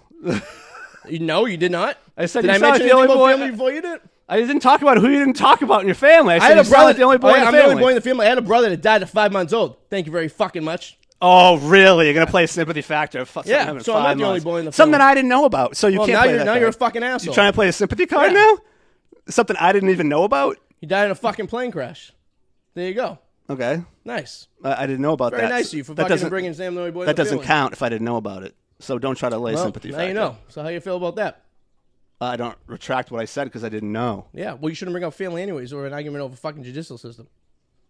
[SPEAKER 4] No, you did not.
[SPEAKER 2] I said
[SPEAKER 4] Did
[SPEAKER 2] you
[SPEAKER 4] I
[SPEAKER 2] sound
[SPEAKER 4] mention
[SPEAKER 2] like the
[SPEAKER 4] anything
[SPEAKER 2] only
[SPEAKER 4] about
[SPEAKER 2] boy.
[SPEAKER 4] family before you did?
[SPEAKER 2] I didn't talk about who you didn't talk about in your family. I said
[SPEAKER 4] had a
[SPEAKER 2] you sound
[SPEAKER 4] brother.
[SPEAKER 2] like the only boy in the
[SPEAKER 4] I'm
[SPEAKER 2] family.
[SPEAKER 4] the only boy in the family. I had a brother that died at 5 months old. Thank you very fucking much.
[SPEAKER 2] Oh, really? You're gonna play a sympathy factor?
[SPEAKER 4] Yeah, so I'm not the only boy in the
[SPEAKER 2] Something
[SPEAKER 4] family.
[SPEAKER 2] that I didn't know about. So you
[SPEAKER 4] Well,
[SPEAKER 2] can't
[SPEAKER 4] now
[SPEAKER 2] play
[SPEAKER 4] you're
[SPEAKER 2] that
[SPEAKER 4] now
[SPEAKER 2] card.
[SPEAKER 4] you're a fucking asshole.
[SPEAKER 2] You trying to play a sympathy card
[SPEAKER 4] Yeah.
[SPEAKER 2] now? Something I didn't even know about?
[SPEAKER 4] He died in a fucking plane crash. There you go.
[SPEAKER 2] Okay.
[SPEAKER 4] Nice.
[SPEAKER 2] I didn't know about
[SPEAKER 4] Very
[SPEAKER 2] that.
[SPEAKER 4] nice of you for
[SPEAKER 2] that
[SPEAKER 4] fucking
[SPEAKER 2] doesn't,
[SPEAKER 4] bringing Sam the only boy in
[SPEAKER 2] that
[SPEAKER 4] the
[SPEAKER 2] doesn't
[SPEAKER 4] family.
[SPEAKER 2] count if I didn't know about it. So don't try to lay
[SPEAKER 4] Well,
[SPEAKER 2] sympathy
[SPEAKER 4] now
[SPEAKER 2] factor.
[SPEAKER 4] you know. So how you feel about that?
[SPEAKER 2] I don't retract what I said because I didn't know.
[SPEAKER 4] Yeah, well, you shouldn't bring up family anyways or an argument over fucking judicial system.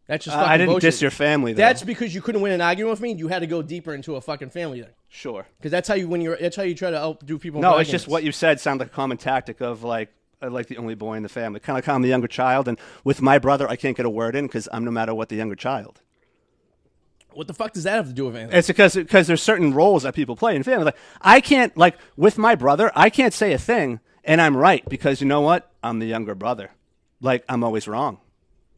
[SPEAKER 4] That's just fucking
[SPEAKER 2] I didn't
[SPEAKER 4] bullshit.
[SPEAKER 2] diss your family, though.
[SPEAKER 4] That's because you couldn't win an argument with me. You had to go deeper into a fucking family thing.
[SPEAKER 2] Sure.
[SPEAKER 4] Because that's how you that's how you try to outdo people.
[SPEAKER 2] No,
[SPEAKER 4] in
[SPEAKER 2] it's just
[SPEAKER 4] arguments.
[SPEAKER 2] what you said sounded like a common tactic of like the only boy in the family. Kind of like I'm the younger child, and with my brother, I can't get a word in because I'm no matter what the younger child.
[SPEAKER 4] What the fuck does that have to do with anything?
[SPEAKER 2] It's because there's certain roles that people play in family. Like I can't with my brother, I can't say a thing and I'm right because you know what? I'm the younger brother. Like I'm always wrong.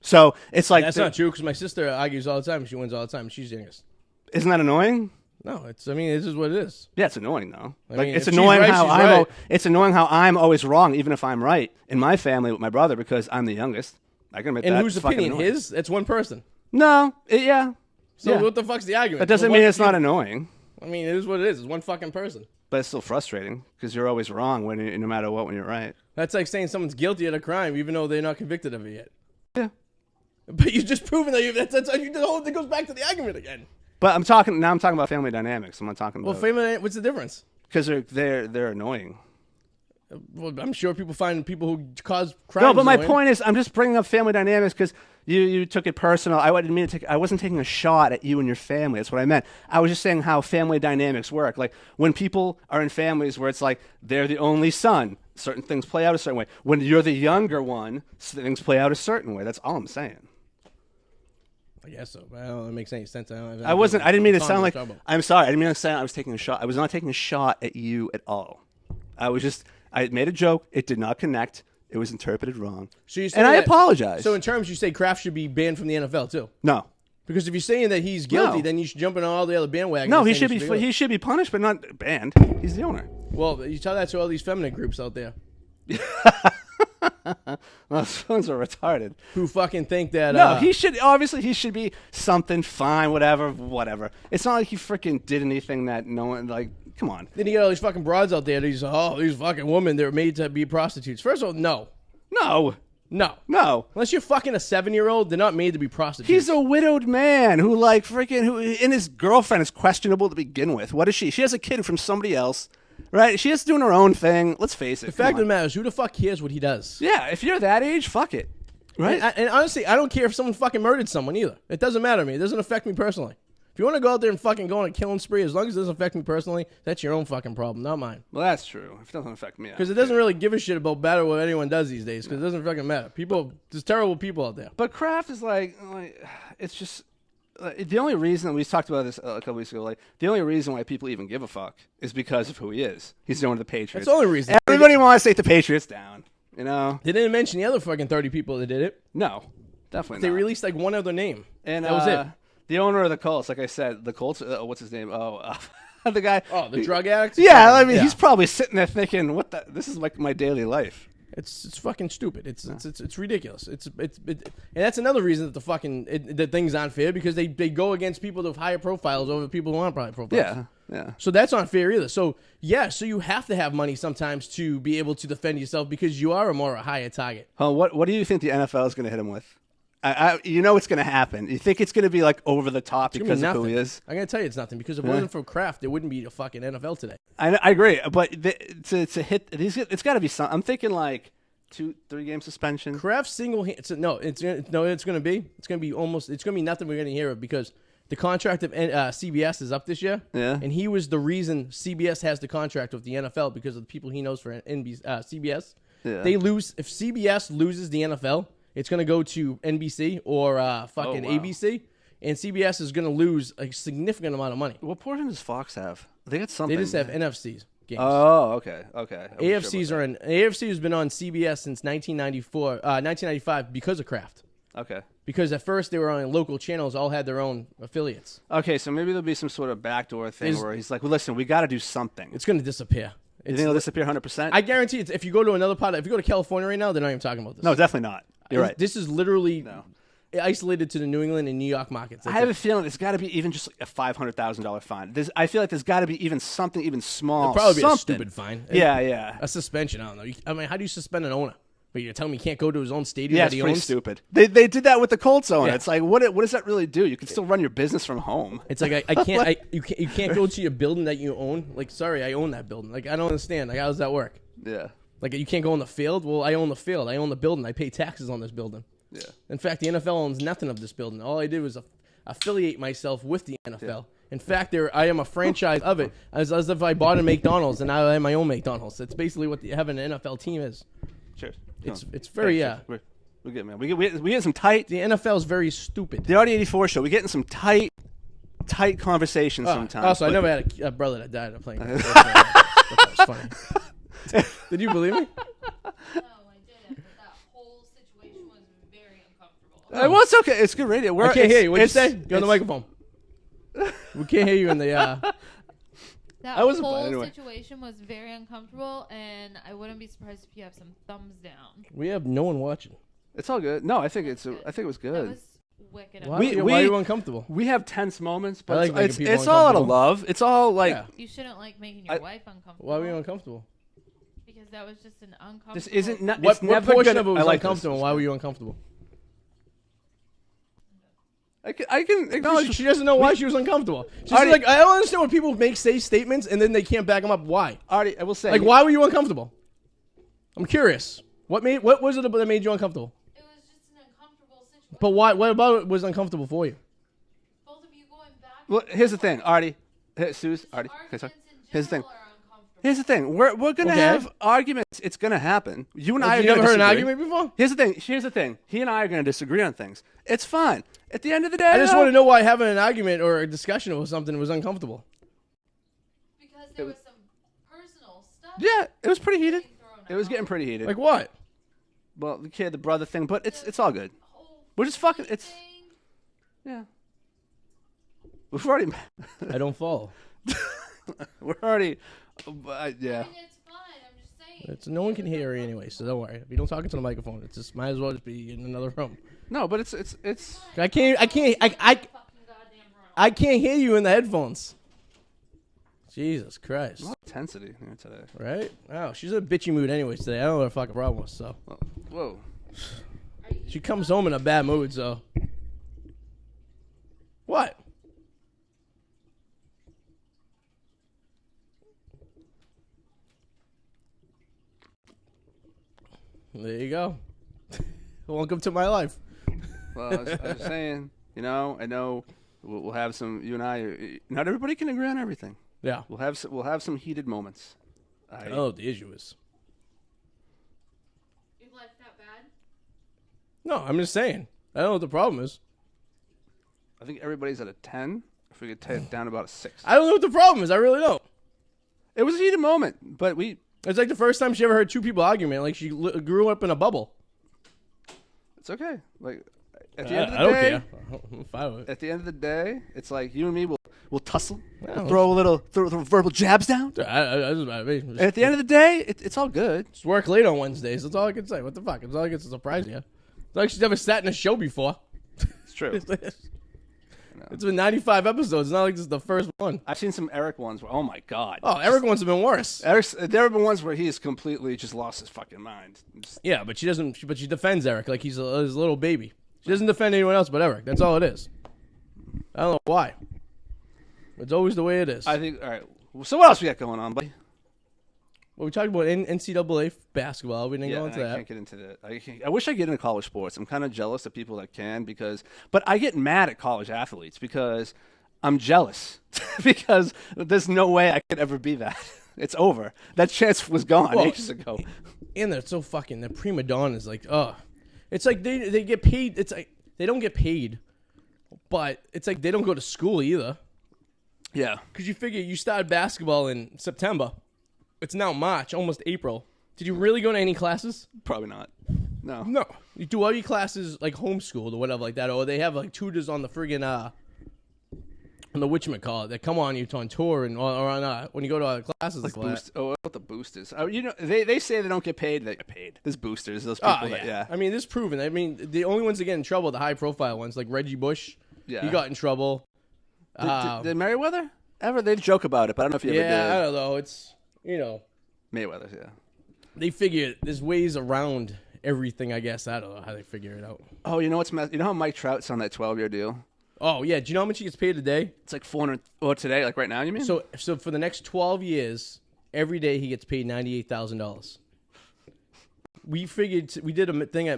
[SPEAKER 2] So it's like
[SPEAKER 4] That's not true because my sister argues all the time. She wins all the time. She's the youngest.
[SPEAKER 2] Isn't that annoying?
[SPEAKER 4] No, this is what it is.
[SPEAKER 2] Yeah, it's annoying though.
[SPEAKER 4] I
[SPEAKER 2] Like
[SPEAKER 4] mean,
[SPEAKER 2] it's
[SPEAKER 4] if she's
[SPEAKER 2] annoying
[SPEAKER 4] right,
[SPEAKER 2] how
[SPEAKER 4] she's
[SPEAKER 2] I'm
[SPEAKER 4] right.
[SPEAKER 2] it's annoying how I'm always wrong even if I'm right in my family with my brother because I'm the youngest. I can admit
[SPEAKER 4] And
[SPEAKER 2] that.
[SPEAKER 4] whose
[SPEAKER 2] It's fucking
[SPEAKER 4] opinion?
[SPEAKER 2] annoying.
[SPEAKER 4] His? That's one person.
[SPEAKER 2] No, yeah.
[SPEAKER 4] So
[SPEAKER 2] Yeah.
[SPEAKER 4] what the fuck's the argument?
[SPEAKER 2] That doesn't
[SPEAKER 4] Well,
[SPEAKER 2] mean
[SPEAKER 4] what
[SPEAKER 2] it's
[SPEAKER 4] if
[SPEAKER 2] not
[SPEAKER 4] you-
[SPEAKER 2] annoying,
[SPEAKER 4] I mean, it is what it is. It's one fucking person.
[SPEAKER 2] but it's still frustrating because you're always wrong no matter what when you're right.
[SPEAKER 4] That's like saying someone's guilty of a crime even though they're not convicted of it yet.
[SPEAKER 2] Yeah.
[SPEAKER 4] But you've just proven that that's how you the whole thing goes back to the argument again.
[SPEAKER 2] But I'm talking about family dynamics. I'm not talking
[SPEAKER 4] Well,
[SPEAKER 2] about
[SPEAKER 4] family, what's the difference?
[SPEAKER 2] because they're annoying.
[SPEAKER 4] Well, I'm sure people find people who cause crimes.
[SPEAKER 2] No, but my
[SPEAKER 4] annoying.
[SPEAKER 2] point is, I'm just bringing up family dynamics because you took it personal. I didn't mean to I wasn't taking a shot at you and your family. That's what I meant. I was just saying how family dynamics work. Like when people are in families where it's like they're the only son, certain things play out a certain way. When you're the younger one, things play out a certain way. That's all I'm saying.
[SPEAKER 4] I guess so. But I don't know if it makes any sense. I
[SPEAKER 2] didn't mean to sound like.
[SPEAKER 4] trouble.
[SPEAKER 2] I'm sorry. I didn't mean to sound. I was taking a shot. I was not taking a shot at you at all. I made a joke. It did not connect. It was interpreted wrong.
[SPEAKER 4] So
[SPEAKER 2] and I apologize.
[SPEAKER 4] So in terms, you say Kraft should be banned from the NFL too,
[SPEAKER 2] no.
[SPEAKER 4] because if you're saying that he's guilty,
[SPEAKER 2] No.
[SPEAKER 4] then you should jump in on all the other bandwagons.
[SPEAKER 2] No, he
[SPEAKER 4] saying
[SPEAKER 2] should be punished, but not banned. He's the owner.
[SPEAKER 4] Well, you tell that to all these feminine groups out there
[SPEAKER 2] Those ones are retarded.
[SPEAKER 4] who fucking think that.
[SPEAKER 2] No, he should be something fine, whatever. It's not like he freaking did anything that no one come on.
[SPEAKER 4] Then you get all these fucking broads out there. These fucking women. They're made to be prostitutes. First of all, no. Unless you're fucking a 7-year-old, they're not made to be prostitutes.
[SPEAKER 2] He's a widowed man who and his girlfriend is questionable to begin with. What is she? She has a kid from somebody else, right? She's doing her own thing. Let's face it.
[SPEAKER 4] The fact of the matter is, who the fuck cares what he does?
[SPEAKER 2] Yeah, if you're that age, fuck it. Right?
[SPEAKER 4] And honestly, I don't care if someone fucking murdered someone either. It doesn't matter to me. It doesn't affect me personally. If you want to go out there and fucking go on a killing spree, as long as it doesn't affect me personally, that's your own fucking problem, not mine.
[SPEAKER 2] Well, that's true. If it doesn't affect me.
[SPEAKER 4] Because it doesn't really give a shit about bad or what anyone does these days. Because it doesn't fucking matter. There's terrible people out there.
[SPEAKER 2] But Kraft is it's just the only reason we talked about this a couple weeks ago. The only reason why people even give a fuck is because of who he is. He's doing the Patriots.
[SPEAKER 4] That's the only reason.
[SPEAKER 2] Everybody wants to take the Patriots down. You know?
[SPEAKER 4] They didn't mention the other fucking 30 people that did it.
[SPEAKER 2] No, definitely
[SPEAKER 4] They
[SPEAKER 2] not.
[SPEAKER 4] released one other name.
[SPEAKER 2] And
[SPEAKER 4] that was it.
[SPEAKER 2] The owner of the Colts, like I said, the Colts. What's his name? The guy.
[SPEAKER 4] Oh, the drug addict?
[SPEAKER 2] Yeah, I mean, he's probably sitting there thinking, "What the? This is like my daily life."
[SPEAKER 4] It's fucking stupid. It's ridiculous. And that's another reason that that things aren't fair, because they go against people with higher profiles over people who aren't high profiles.
[SPEAKER 2] Yeah.
[SPEAKER 4] So that's not fair either. So so you have to have money sometimes to be able to defend yourself, because you are a higher target.
[SPEAKER 2] What do you think the NFL is going to hit him with? You know what's going to happen. You think it's going to be over the top because of who he is?
[SPEAKER 4] I'm going to tell you it's nothing, because if it wasn't for Kraft, there wouldn't be a fucking NFL today.
[SPEAKER 2] I agree, but to hit, it's got to be something. I'm thinking 2-3 game suspension.
[SPEAKER 4] Kraft it's going to be nothing we're going to hear of, because the contract of CBS is up this year.
[SPEAKER 2] Yeah.
[SPEAKER 4] And he was the reason CBS has the contract with the NFL, because of the people he knows for CBS.
[SPEAKER 2] Yeah.
[SPEAKER 4] They lose. If CBS loses the NFL, it's going to go to NBC or ABC, and CBS is going to lose a significant amount of money.
[SPEAKER 2] What portion does Fox have? They got something.
[SPEAKER 4] They just have NFCs games.
[SPEAKER 2] Oh, okay.
[SPEAKER 4] AFCs are in. AFC has been on CBS since 1995 because of Kraft.
[SPEAKER 2] Okay.
[SPEAKER 4] Because at first they were on local channels, all had their own affiliates.
[SPEAKER 2] Okay, so maybe there'll be some sort of backdoor thing where he's like, well, listen, we got to do something.
[SPEAKER 4] It's going to disappear.
[SPEAKER 2] You think it'll disappear 100%?
[SPEAKER 4] I guarantee it's if you go to another part, if you go to California right now, they're not even talking about this.
[SPEAKER 2] No, definitely not. You're right.
[SPEAKER 4] This is literally
[SPEAKER 2] No.
[SPEAKER 4] isolated to the New England and New York markets.
[SPEAKER 2] I have a feeling there's got to be even just like a $500,000 fine. I feel like there's got to be even something even small.
[SPEAKER 4] It'll probably be a
[SPEAKER 2] something.
[SPEAKER 4] stupid fine.
[SPEAKER 2] Yeah.
[SPEAKER 4] A suspension. I don't know. I mean, how do you suspend an owner? But you're telling me he can't go to his own stadium
[SPEAKER 2] Yeah,
[SPEAKER 4] that
[SPEAKER 2] it's
[SPEAKER 4] he
[SPEAKER 2] pretty
[SPEAKER 4] owns?
[SPEAKER 2] stupid. They did that with the Colts owner.
[SPEAKER 4] Yeah.
[SPEAKER 2] It's like, what does that really do? You can still run your business from home.
[SPEAKER 4] It's like you can't go to your building that you own. Like, sorry, I own that building. Like, I don't understand. Like, how does that work?
[SPEAKER 2] Yeah.
[SPEAKER 4] Like, you can't go in the field. Well, I own the field. I own the building. I pay taxes on this building.
[SPEAKER 2] Yeah.
[SPEAKER 4] In fact, the NFL owns nothing of this building. All I did was affiliate myself with the NFL. Yeah. In fact, I am a franchise of it, as if I bought a McDonald's and now I have my own McDonald's. That's basically what having an NFL team is.
[SPEAKER 2] Cheers.
[SPEAKER 4] It's very
[SPEAKER 2] We're good, man. We get some tight.
[SPEAKER 4] The NFL is very stupid.
[SPEAKER 2] The Arty 84 show. We get in some tight conversations sometimes.
[SPEAKER 4] Also, I never had a brother that died of playing. That was funny. Did you believe me?
[SPEAKER 3] No, I didn't. But that whole situation was very uncomfortable.
[SPEAKER 2] Well, it's okay. It's good radio.
[SPEAKER 4] I can't hear you. What'd you say? Get on the microphone. We can't hear you in the.
[SPEAKER 3] That
[SPEAKER 2] I wasn't
[SPEAKER 3] whole
[SPEAKER 2] fine anyway.
[SPEAKER 3] situation was very uncomfortable, and I wouldn't be surprised if you have some thumbs down.
[SPEAKER 4] We have no one watching.
[SPEAKER 2] It's all good. No, I think it was good.
[SPEAKER 3] That was wicked.
[SPEAKER 4] Why are you uncomfortable?
[SPEAKER 2] We have tense moments, but
[SPEAKER 4] like making people
[SPEAKER 2] it's all out of
[SPEAKER 4] uncomfortable.
[SPEAKER 2] love. It's all like
[SPEAKER 3] You shouldn't like making your wife uncomfortable.
[SPEAKER 4] Why were you uncomfortable?
[SPEAKER 3] Because that was just an uncomfortable.
[SPEAKER 2] this isn't. Not,
[SPEAKER 4] What
[SPEAKER 2] it's never
[SPEAKER 4] portion
[SPEAKER 2] gonna,
[SPEAKER 4] of it
[SPEAKER 2] I
[SPEAKER 4] was
[SPEAKER 2] like
[SPEAKER 4] uncomfortable?
[SPEAKER 2] this.
[SPEAKER 4] Why were you uncomfortable?
[SPEAKER 2] I can acknowledge.
[SPEAKER 4] She doesn't know why she was uncomfortable. She's
[SPEAKER 2] Arty-
[SPEAKER 4] like, I don't understand when people say statements and then they can't back them up. Why?
[SPEAKER 2] Arty, I will say.
[SPEAKER 4] Like, why were you uncomfortable? I'm curious. What was it that made you uncomfortable?
[SPEAKER 3] It was just an uncomfortable situation.
[SPEAKER 4] But why? What about it was uncomfortable for you?
[SPEAKER 3] Both of you going back.
[SPEAKER 2] Well, here's the thing, Arty. Suze, Arty. Okay, sorry. Here's the thing. Here's the thing. We're gonna
[SPEAKER 4] Okay.
[SPEAKER 2] have arguments. It's gonna happen. You and I are
[SPEAKER 4] You
[SPEAKER 2] gonna
[SPEAKER 4] never heard an
[SPEAKER 2] disagree.
[SPEAKER 4] argument before?
[SPEAKER 2] Here's the thing. He and I are gonna disagree on things. It's fine. At the end of the day,
[SPEAKER 4] I just want to know why having an argument or a discussion over something was uncomfortable.
[SPEAKER 3] Because there was some personal stuff.
[SPEAKER 2] Yeah, it was pretty heated.
[SPEAKER 3] being thrown
[SPEAKER 2] It was
[SPEAKER 3] out.
[SPEAKER 2] getting pretty heated.
[SPEAKER 4] Like what?
[SPEAKER 2] Well, the kid, the brother thing, but it's all good.
[SPEAKER 3] Whole
[SPEAKER 2] We're just fucking. It's
[SPEAKER 3] thing.
[SPEAKER 2] yeah. We've already.
[SPEAKER 4] I don't follow.
[SPEAKER 2] We're already. Yeah.
[SPEAKER 3] I mean, it's fine. I'm just saying.
[SPEAKER 4] No one can hear you anyway, so don't worry. If you don't talk into the microphone, it just might as well just be in another room.
[SPEAKER 2] No, but it's.
[SPEAKER 4] I can't
[SPEAKER 3] Fucking goddamn room.
[SPEAKER 4] I can't hear you in the headphones. Jesus Christ.
[SPEAKER 2] A lot of intensity here today.
[SPEAKER 4] Right? Oh, she's in a bitchy mood anyways today. I don't know what her fucking problem was, so.
[SPEAKER 2] Whoa.
[SPEAKER 4] She comes home in a bad mood, so. What? There you go. Welcome to my life.
[SPEAKER 2] Well, I was saying, I know we'll have some. You and I. Not everybody can agree on everything.
[SPEAKER 4] Yeah.
[SPEAKER 2] We'll have some heated moments.
[SPEAKER 4] I don't know what the issue is.
[SPEAKER 3] Is life that bad?
[SPEAKER 4] No, I'm just saying. I don't know what the problem is.
[SPEAKER 2] I think everybody's at a 10. If we could take it down about a 6.
[SPEAKER 4] I don't know what the problem is. I really don't.
[SPEAKER 2] It was a heated moment, but we.
[SPEAKER 4] It's like the first time she ever heard two people arguing. Like she grew up in a bubble.
[SPEAKER 2] It's okay. Like at the end of the
[SPEAKER 4] I don't
[SPEAKER 2] day,
[SPEAKER 4] care. I'm fine with it.
[SPEAKER 2] at the end of the day, it's like you and me we'll tussle,
[SPEAKER 4] Yeah.
[SPEAKER 2] throw verbal jabs down. And at the end of the day, it's all good.
[SPEAKER 4] Just work late on Wednesdays. That's all I can say. What the fuck? It's all I get to surprise you. It's like she's never sat in a show before.
[SPEAKER 2] It's true.
[SPEAKER 4] It's been 95 episodes. It's not like this is the first one.
[SPEAKER 2] I've seen some Eric ones where, oh my god.
[SPEAKER 4] Oh, Eric ones have been worse.
[SPEAKER 2] There have been ones where he's completely just lost his fucking mind.
[SPEAKER 4] Yeah, but she doesn't. But she defends Eric like he's his little baby. She doesn't defend anyone else but Eric. That's all it is. I don't know why. It's always the way it is.
[SPEAKER 2] I think. All right. So what else we got going on, buddy?
[SPEAKER 4] Well, we talked about NCAA basketball. We didn't go
[SPEAKER 2] and
[SPEAKER 4] into
[SPEAKER 2] I
[SPEAKER 4] that.
[SPEAKER 2] can't get into that. I wish I could get into college sports. I'm kind of jealous of people that can but I get mad at college athletes because I'm jealous because there's no way I could ever be that. It's over. That chance was gone ages ago.
[SPEAKER 4] And they're so fucking. They're prima donnas. Like, it's like they get paid. It's like they don't get paid, but it's like they don't go to school either.
[SPEAKER 2] Yeah.
[SPEAKER 4] Because you figure you started basketball in September. It's now March, almost April. Did you really go to any classes?
[SPEAKER 2] Probably not. No.
[SPEAKER 4] No. You do all your classes like homeschooled or whatever like that, or they have like tutors on the friggin' on the whatchamacallit that come on you on tour and or on when you go to classes like that.
[SPEAKER 2] Oh, what the boosters? Oh, you know, they say they don't get paid. They get paid. There's boosters. Those people.
[SPEAKER 4] Oh,
[SPEAKER 2] That, yeah.
[SPEAKER 4] I mean, this is proven. I mean, the only ones that get in trouble are the high-profile ones, like Reggie Bush.
[SPEAKER 2] Yeah.
[SPEAKER 4] He got in trouble.
[SPEAKER 2] Did Merriweather ever? They joke about it, but I don't know if you ever did.
[SPEAKER 4] I don't know. It's,
[SPEAKER 2] Mayweather, yeah.
[SPEAKER 4] they figure there's ways around everything, I guess. I don't know how they figure it out.
[SPEAKER 2] Oh, you know what's you know how Mike Trout's on that 12-year deal?
[SPEAKER 4] Oh, yeah. Do you know how much he gets paid a day?
[SPEAKER 2] It's like 400. Oh, today, like right now, you mean?
[SPEAKER 4] So for the next 12 years, every day he gets paid $98,000. We figured we did a thing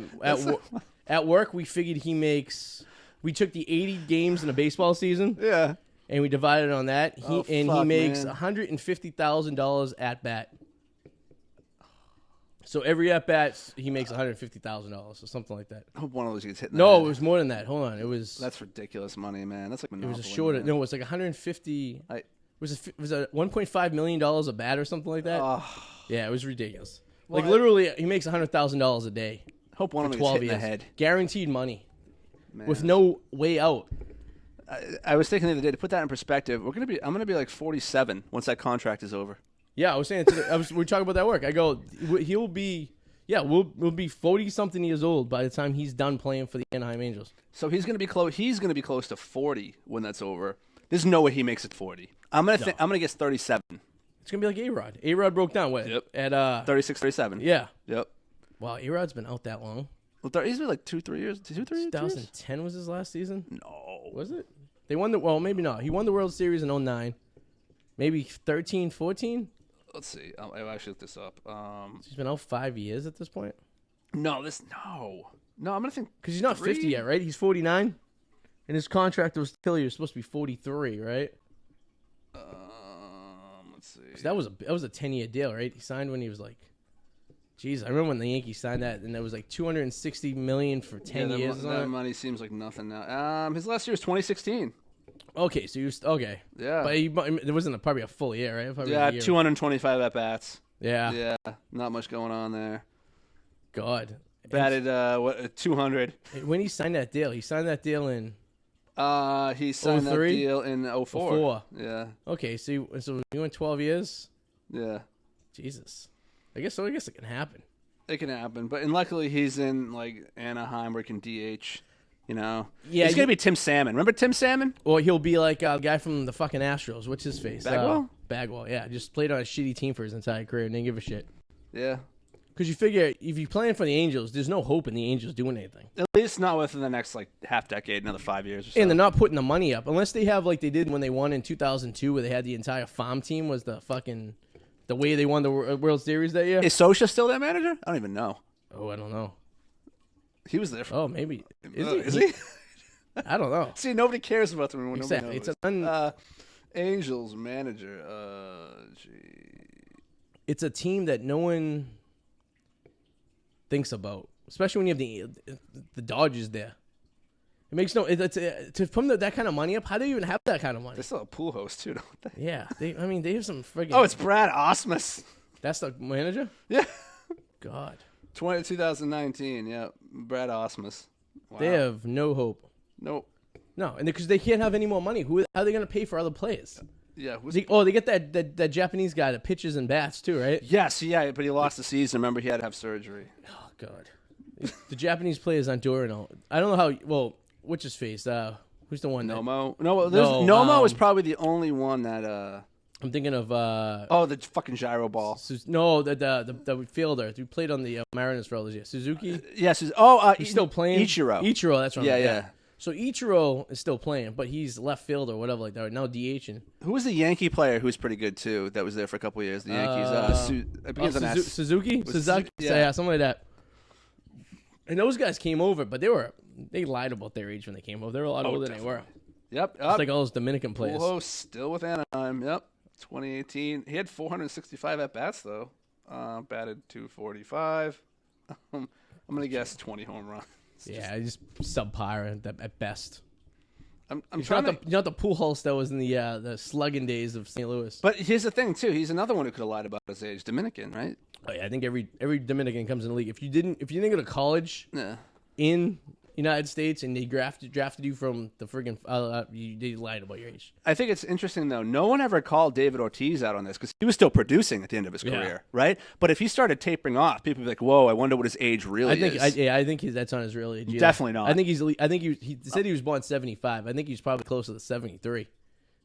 [SPEAKER 4] at work. We figured he makes. We took the 80 games in a baseball season.
[SPEAKER 2] Yeah.
[SPEAKER 4] And we divided on that. He makes
[SPEAKER 2] man.
[SPEAKER 4] $150,000 at bat. So every at bat he makes $150,000 or something like that.
[SPEAKER 2] I hope one of those gets hit. In the
[SPEAKER 4] No,
[SPEAKER 2] head.
[SPEAKER 4] it was more than that. Hold on, it was.
[SPEAKER 2] That's ridiculous money, man. That's like
[SPEAKER 4] It
[SPEAKER 2] Monopoly.
[SPEAKER 4] was a shorter.
[SPEAKER 2] man.
[SPEAKER 4] No, it was like 150. Was a $1.5 million a bat or something like that?
[SPEAKER 2] Oh,
[SPEAKER 4] Yeah, it was ridiculous.
[SPEAKER 2] Well,
[SPEAKER 4] Like literally, he makes $100,000 a day.
[SPEAKER 2] hope one
[SPEAKER 4] For
[SPEAKER 2] of them gets
[SPEAKER 4] 12
[SPEAKER 2] hit in
[SPEAKER 4] years.
[SPEAKER 2] the head.
[SPEAKER 4] Guaranteed money
[SPEAKER 2] Man.
[SPEAKER 4] with no way out.
[SPEAKER 2] I was thinking the other day to put that in perspective. I'm gonna be like 47 once that contract is over.
[SPEAKER 4] Yeah, I was saying today, we were talking about that work. I go, he'll be, we'll be 40-something years old by the time he's done playing for the Anaheim Angels.
[SPEAKER 2] So he's gonna be close. He's gonna be close to 40 when that's over. There's no way he makes it 40. I'm gonna guess 37.
[SPEAKER 4] It's gonna be like A-Rod. A-Rod broke down
[SPEAKER 2] Yep.
[SPEAKER 4] at
[SPEAKER 2] 36, 37.
[SPEAKER 4] yeah.
[SPEAKER 2] Yep.
[SPEAKER 4] Wow, A-Rod's been out that long.
[SPEAKER 2] Well, he's been like 2-3 years. 2-3 years.
[SPEAKER 4] 2010 was his last season.
[SPEAKER 2] No.
[SPEAKER 4] Was it? They won maybe not. He won the World Series in 2009. Maybe 13, 14.
[SPEAKER 2] Let's see. I'll actually look this up.
[SPEAKER 4] He's been out 5 years at this point.
[SPEAKER 2] No. I'm gonna think
[SPEAKER 4] Because he's not 50 yet, right? He's 49. And his contract was till he was supposed to be 43, right?
[SPEAKER 2] Let's see.
[SPEAKER 4] 'Cause that was a 10-year deal, right? He signed when he was like, geez, I remember when the Yankees signed that, and that was like $260 million for 10 years.
[SPEAKER 2] That money seems like nothing now. His last year was 2016.
[SPEAKER 4] Okay, so okay.
[SPEAKER 2] Yeah.
[SPEAKER 4] But there wasn't probably a full year, right? Probably
[SPEAKER 2] Yeah,
[SPEAKER 4] a year.
[SPEAKER 2] 225 at bats.
[SPEAKER 4] Yeah.
[SPEAKER 2] Yeah, not much going on there.
[SPEAKER 4] God.
[SPEAKER 2] Batted 200.
[SPEAKER 4] When he signed that deal in
[SPEAKER 2] He signed that
[SPEAKER 4] 03?
[SPEAKER 2] deal in 04.
[SPEAKER 4] 04.
[SPEAKER 2] Yeah,
[SPEAKER 4] Okay, so you went 12 years?
[SPEAKER 2] yeah.
[SPEAKER 4] Jesus. I guess it can happen.
[SPEAKER 2] It can happen, and luckily he's in like Anaheim where he can DH. You know,
[SPEAKER 4] Yeah,
[SPEAKER 2] he's gonna be Tim Salmon. Remember Tim Salmon?
[SPEAKER 4] Or he'll be like a guy from the fucking Astros. What's his face?
[SPEAKER 2] Bagwell?
[SPEAKER 4] Bagwell, yeah. Just played on a shitty team for his entire career and didn't give a shit.
[SPEAKER 2] Yeah,
[SPEAKER 4] Because you figure if you're playing for the Angels, there's no hope in the Angels doing anything.
[SPEAKER 2] at least not within the next like half decade, another 5 years or so.
[SPEAKER 4] And they're not putting the money up. Unless they have like they did when they won in 2002 where they had the entire farm team was the way they won the World Series that year.
[SPEAKER 2] Is Sosha still that manager? I don't even know.
[SPEAKER 4] Oh, I don't know.
[SPEAKER 2] He was there for.
[SPEAKER 4] Oh, maybe.
[SPEAKER 2] Is he?
[SPEAKER 4] I don't know.
[SPEAKER 2] See, nobody cares about them.
[SPEAKER 4] Exactly.
[SPEAKER 2] Nobody
[SPEAKER 4] It's
[SPEAKER 2] knows. Angels manager.
[SPEAKER 4] It's a team that no one thinks about, especially when you have the Dodgers there. It makes no. To put that kind of money up. How do you even have that kind of money?
[SPEAKER 2] They still have a pool host too, don't they?
[SPEAKER 4] Yeah, they have some friggin'.
[SPEAKER 2] Oh, it's Brad Osmus.
[SPEAKER 4] That's the manager.
[SPEAKER 2] Yeah.
[SPEAKER 4] God,
[SPEAKER 2] 2019. Yeah, Brad Osmus. Wow.
[SPEAKER 4] they have no hope.
[SPEAKER 2] Nope.
[SPEAKER 4] No, and because they can't have any more money, how are they going to pay for other players?
[SPEAKER 2] Yeah.
[SPEAKER 4] They get that Japanese guy that pitches and bats too, right?
[SPEAKER 2] Yes, yeah, but he lost the season. Remember, he had to have surgery.
[SPEAKER 4] Oh God, the Japanese players aren't doing it. I don't know how. Well, what's his face? Who's the one?
[SPEAKER 2] Nomo.
[SPEAKER 4] No,
[SPEAKER 2] Nomo is probably the only one that.
[SPEAKER 4] I'm thinking of.
[SPEAKER 2] Oh, the fucking gyro ball.
[SPEAKER 4] No, the fielder who played on the Mariners for all those years. Suzuki.
[SPEAKER 2] Yes.
[SPEAKER 4] He's still playing.
[SPEAKER 2] Ichiro.
[SPEAKER 4] Ichiro. That's right.
[SPEAKER 2] Yeah.
[SPEAKER 4] So Ichiro is still playing, but he's left field or whatever like that. Right now DHing.
[SPEAKER 2] Who was the Yankee player who was pretty good too? That was there for a couple of years. The Yankees. It begins on S.
[SPEAKER 4] Suzuki. Suzuki. Yeah, something like that. And those guys came over, but they lied about their age when they came over. They were a lot older than they were.
[SPEAKER 2] Yep.
[SPEAKER 4] It's like all those Dominican players.
[SPEAKER 2] Pool host still with Anaheim. Yep. 2018. He had 465 at bats though. Batted 245. I'm gonna guess 20 home runs.
[SPEAKER 4] Yeah, just subpar at best.
[SPEAKER 2] I'm
[SPEAKER 4] He's
[SPEAKER 2] trying
[SPEAKER 4] not the Pujols that was in the slugging days of St. Louis.
[SPEAKER 2] But here's the thing too. He's another one who could have lied about his age. Dominican, right?
[SPEAKER 4] Oh, yeah, I think every Dominican comes in the league. If you didn't go to college
[SPEAKER 2] Yeah.
[SPEAKER 4] in United States, and they drafted you from the friggin' they lied about your age.
[SPEAKER 2] I think it's interesting, though. No one ever called David Ortiz out on this because he was still producing at the end of his career, right? But if he started tapering off, people would be like, whoa, I wonder what his age really is.
[SPEAKER 4] I think that's on his real age. Either.
[SPEAKER 2] Definitely not.
[SPEAKER 4] I think he said he was born 75. I think he's probably closer to 73.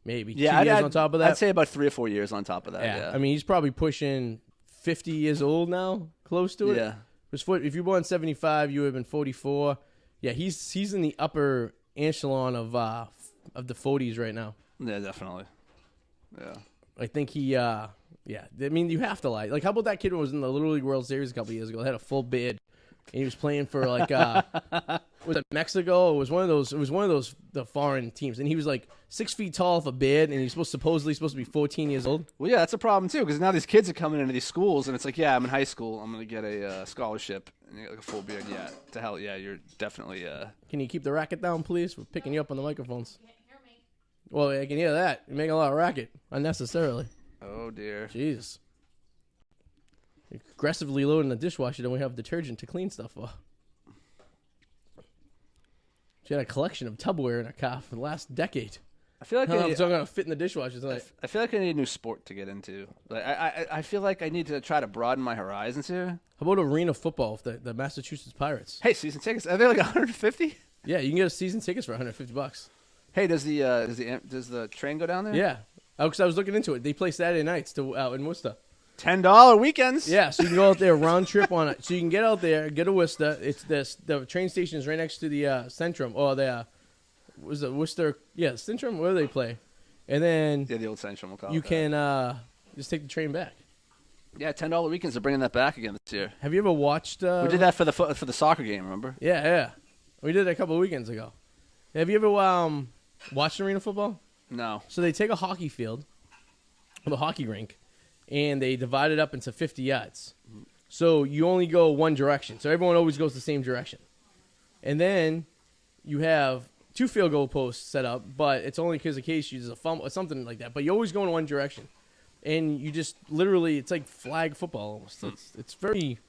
[SPEAKER 4] Maybe.
[SPEAKER 2] Yeah,
[SPEAKER 4] 2 years on top of that.
[SPEAKER 2] I'd say about 3 or 4 years on top of that. Yeah.
[SPEAKER 4] I mean, he's probably pushing 50 years old now, close to it.
[SPEAKER 2] Yeah.
[SPEAKER 4] If you're born 75, you would have been 44. Yeah, he's in the upper echelon of the 40s right now.
[SPEAKER 2] Yeah, definitely. Yeah.
[SPEAKER 4] I think he, I mean, you have to lie. Like, how about that kid who was in the Little League World Series a couple years ago? Had a full beard, and he was playing for like, was it Mexico? It was one of those the foreign teams, and he was like 6 feet tall with a beard, and he's supposedly supposed to be 14 years old.
[SPEAKER 2] Well, yeah, that's a problem too, because now these kids are coming into these schools, and it's like, yeah, I'm in high school, I'm gonna get a scholarship, and you get like a full beard. Yeah, to hell, yeah, you're definitely.
[SPEAKER 4] Can you keep the racket down, please? We're picking you up on the microphones.
[SPEAKER 3] Can't hear me.
[SPEAKER 4] Well, I can hear that. You're making a lot of racket unnecessarily.
[SPEAKER 2] Oh dear.
[SPEAKER 4] Jeez. Aggressively loading the dishwasher, then we have detergent to clean stuff for. She had a collection of Tupperware in her car for the last decade.
[SPEAKER 2] I feel like
[SPEAKER 4] It's not gonna fit in the dishwasher tonight.
[SPEAKER 2] I feel like I need a new sport to get into. Like I feel like I need to try to broaden my horizons here.
[SPEAKER 4] How about arena football with the Massachusetts Pirates?
[SPEAKER 2] Hey, season tickets, are they like 150?
[SPEAKER 4] Yeah, you can get a season tickets for $150.
[SPEAKER 2] Hey, does the train go down there?
[SPEAKER 4] Yeah, because I was looking into it. They play Saturday nights out in Worcester.
[SPEAKER 2] $10 weekends.
[SPEAKER 4] Yeah, so you can go out there round trip on it. So you can get out there, get a Worcester. It's the train station is right next to the Centrum or the was it Worcester? Yeah, Centrum. Where do they play? And then
[SPEAKER 2] Yeah, the old Central. We'll call
[SPEAKER 4] you
[SPEAKER 2] it that.
[SPEAKER 4] can just take the train back.
[SPEAKER 2] Yeah, $10 weekends. They're bringing that back again this year.
[SPEAKER 4] Have you ever watched?
[SPEAKER 2] We did that for the soccer game. Remember?
[SPEAKER 4] Yeah. We did it a couple of weekends ago. Have you ever watched arena football?
[SPEAKER 2] No.
[SPEAKER 4] So they take a hockey field, the hockey rink, and they divide it up into 50 yards. So you only go one direction. So everyone always goes the same direction. And then you have 2 field goal posts set up, but it's only because in case you use a fumble or something like that. But you always go in one direction. And you just literally, it's like flag football almost. It's very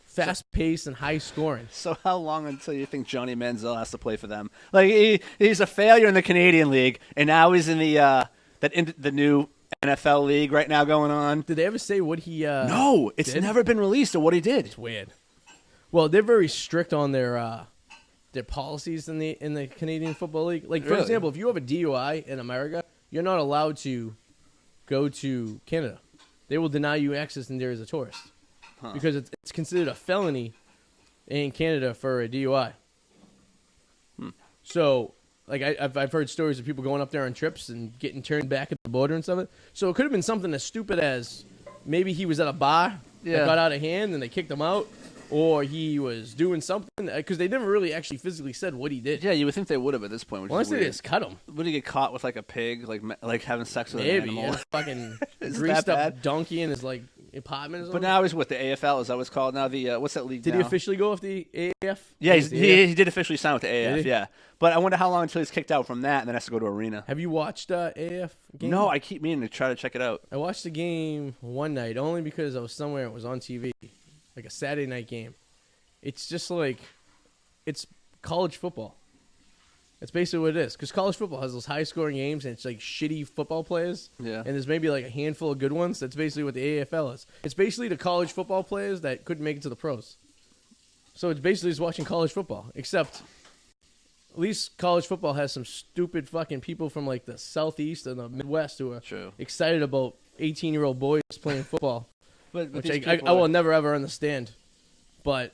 [SPEAKER 4] fast-paced and high-scoring.
[SPEAKER 2] So how long until you think Johnny Manziel has to play for them? Like he's a failure in the Canadian League, and now he's in the new NFL league right now going on.
[SPEAKER 4] Did they ever say what he
[SPEAKER 2] No, it's
[SPEAKER 4] did?
[SPEAKER 2] never been released or what he did.
[SPEAKER 4] It's weird. Well, they're very strict on their policies in the Canadian Football League. Like, for
[SPEAKER 2] Really?
[SPEAKER 4] example, if you have a DUI in America, you're not allowed to go to Canada. They will deny you access in there as a tourist because it's considered a felony in Canada for a DUI. So, like, I've heard stories of people going up there on trips and getting turned back at the border and stuff. So it could have been something as stupid as maybe he was at a bar that got out of hand and they kicked him out, or he was doing something because they never really actually physically said what he did.
[SPEAKER 2] Yeah, you would think they would have at this point. Which
[SPEAKER 4] Unless
[SPEAKER 2] is
[SPEAKER 4] they
[SPEAKER 2] weird.
[SPEAKER 4] just cut him.
[SPEAKER 2] Would he get caught with like a pig, like having sex with an
[SPEAKER 4] Maybe
[SPEAKER 2] animal?
[SPEAKER 4] and a fucking
[SPEAKER 2] Is it
[SPEAKER 4] greased
[SPEAKER 2] that
[SPEAKER 4] up
[SPEAKER 2] bad?
[SPEAKER 4] donkey in his like apartment. Or something.
[SPEAKER 2] But now he's with the AFL. Is that what it's called now? The what's that league?
[SPEAKER 4] Did
[SPEAKER 2] now?
[SPEAKER 4] he officially go off the AAF?
[SPEAKER 2] Yeah,
[SPEAKER 4] The AAF?
[SPEAKER 2] he did officially sign with the AF.
[SPEAKER 4] Did he?
[SPEAKER 2] Yeah, but I wonder how long until he's kicked out from that and then has to go to arena.
[SPEAKER 4] Have you watched AAF game?
[SPEAKER 2] No, I keep meaning to try to check it out.
[SPEAKER 4] I watched the game one night only because I was somewhere. It was on TV, like a Saturday night game. It's just like it's college football. That's basically what it is. Because college football has those high-scoring games, and it's like shitty football players.
[SPEAKER 2] Yeah.
[SPEAKER 4] And there's maybe like a handful of good ones. That's basically what the AFL is. It's basically the college football players that couldn't make it to the pros. So it's basically just watching college football. Except, at least college football has some stupid fucking people from like the Southeast and the Midwest who are
[SPEAKER 2] True.
[SPEAKER 4] excited about 18-year-old boys playing football.
[SPEAKER 2] But
[SPEAKER 4] Which
[SPEAKER 2] these
[SPEAKER 4] I
[SPEAKER 2] people
[SPEAKER 4] will
[SPEAKER 2] are-
[SPEAKER 4] never ever understand. But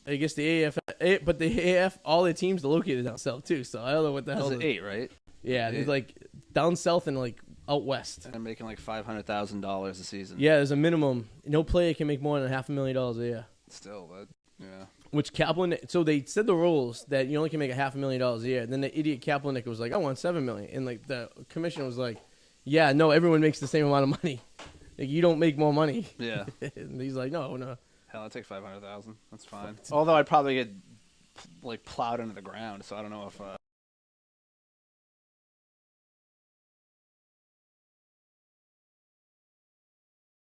[SPEAKER 4] I guess the AF, all their teams are located down south too. So I don't know what the hell.
[SPEAKER 2] That's 8, right?
[SPEAKER 4] Yeah,
[SPEAKER 2] Eight.
[SPEAKER 4] it's like down south and like out west.
[SPEAKER 2] And they're making like $500,000 a season.
[SPEAKER 4] Yeah, there's a minimum. No player can make more than $500,000 a year.
[SPEAKER 2] Still, yeah.
[SPEAKER 4] Which Kaplan, so they said the rules that you only can make $500,000 a year. Then the idiot Kaepernick was like, I want $7 million, and like the commission was like, yeah, no, everyone makes the same amount of money. Like you don't make more money.
[SPEAKER 2] Yeah.
[SPEAKER 4] And he's like, no.
[SPEAKER 2] Hell, I'd take 500,000. That's fine. Although I'd probably get like plowed into the ground, so I don't know if.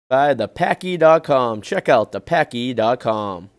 [SPEAKER 4] By thepacky.com. Check out thepacky.com.